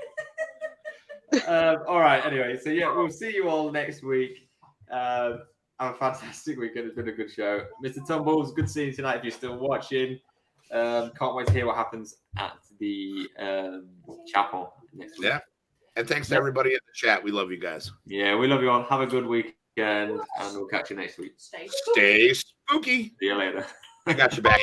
All right. Anyway, so yeah, we'll see you all next week. Have a fantastic weekend. It's been a good show. Mr. Tumbles, good seeing you tonight if you're still watching. Can't wait to hear what happens at the chapel next week.
Yeah. And thanks to everybody in the chat. We love you guys.
Yeah, we love you all. Have a good weekend, and we'll catch you next week.
Stay
Stay spooky.
See you later.
I got you back.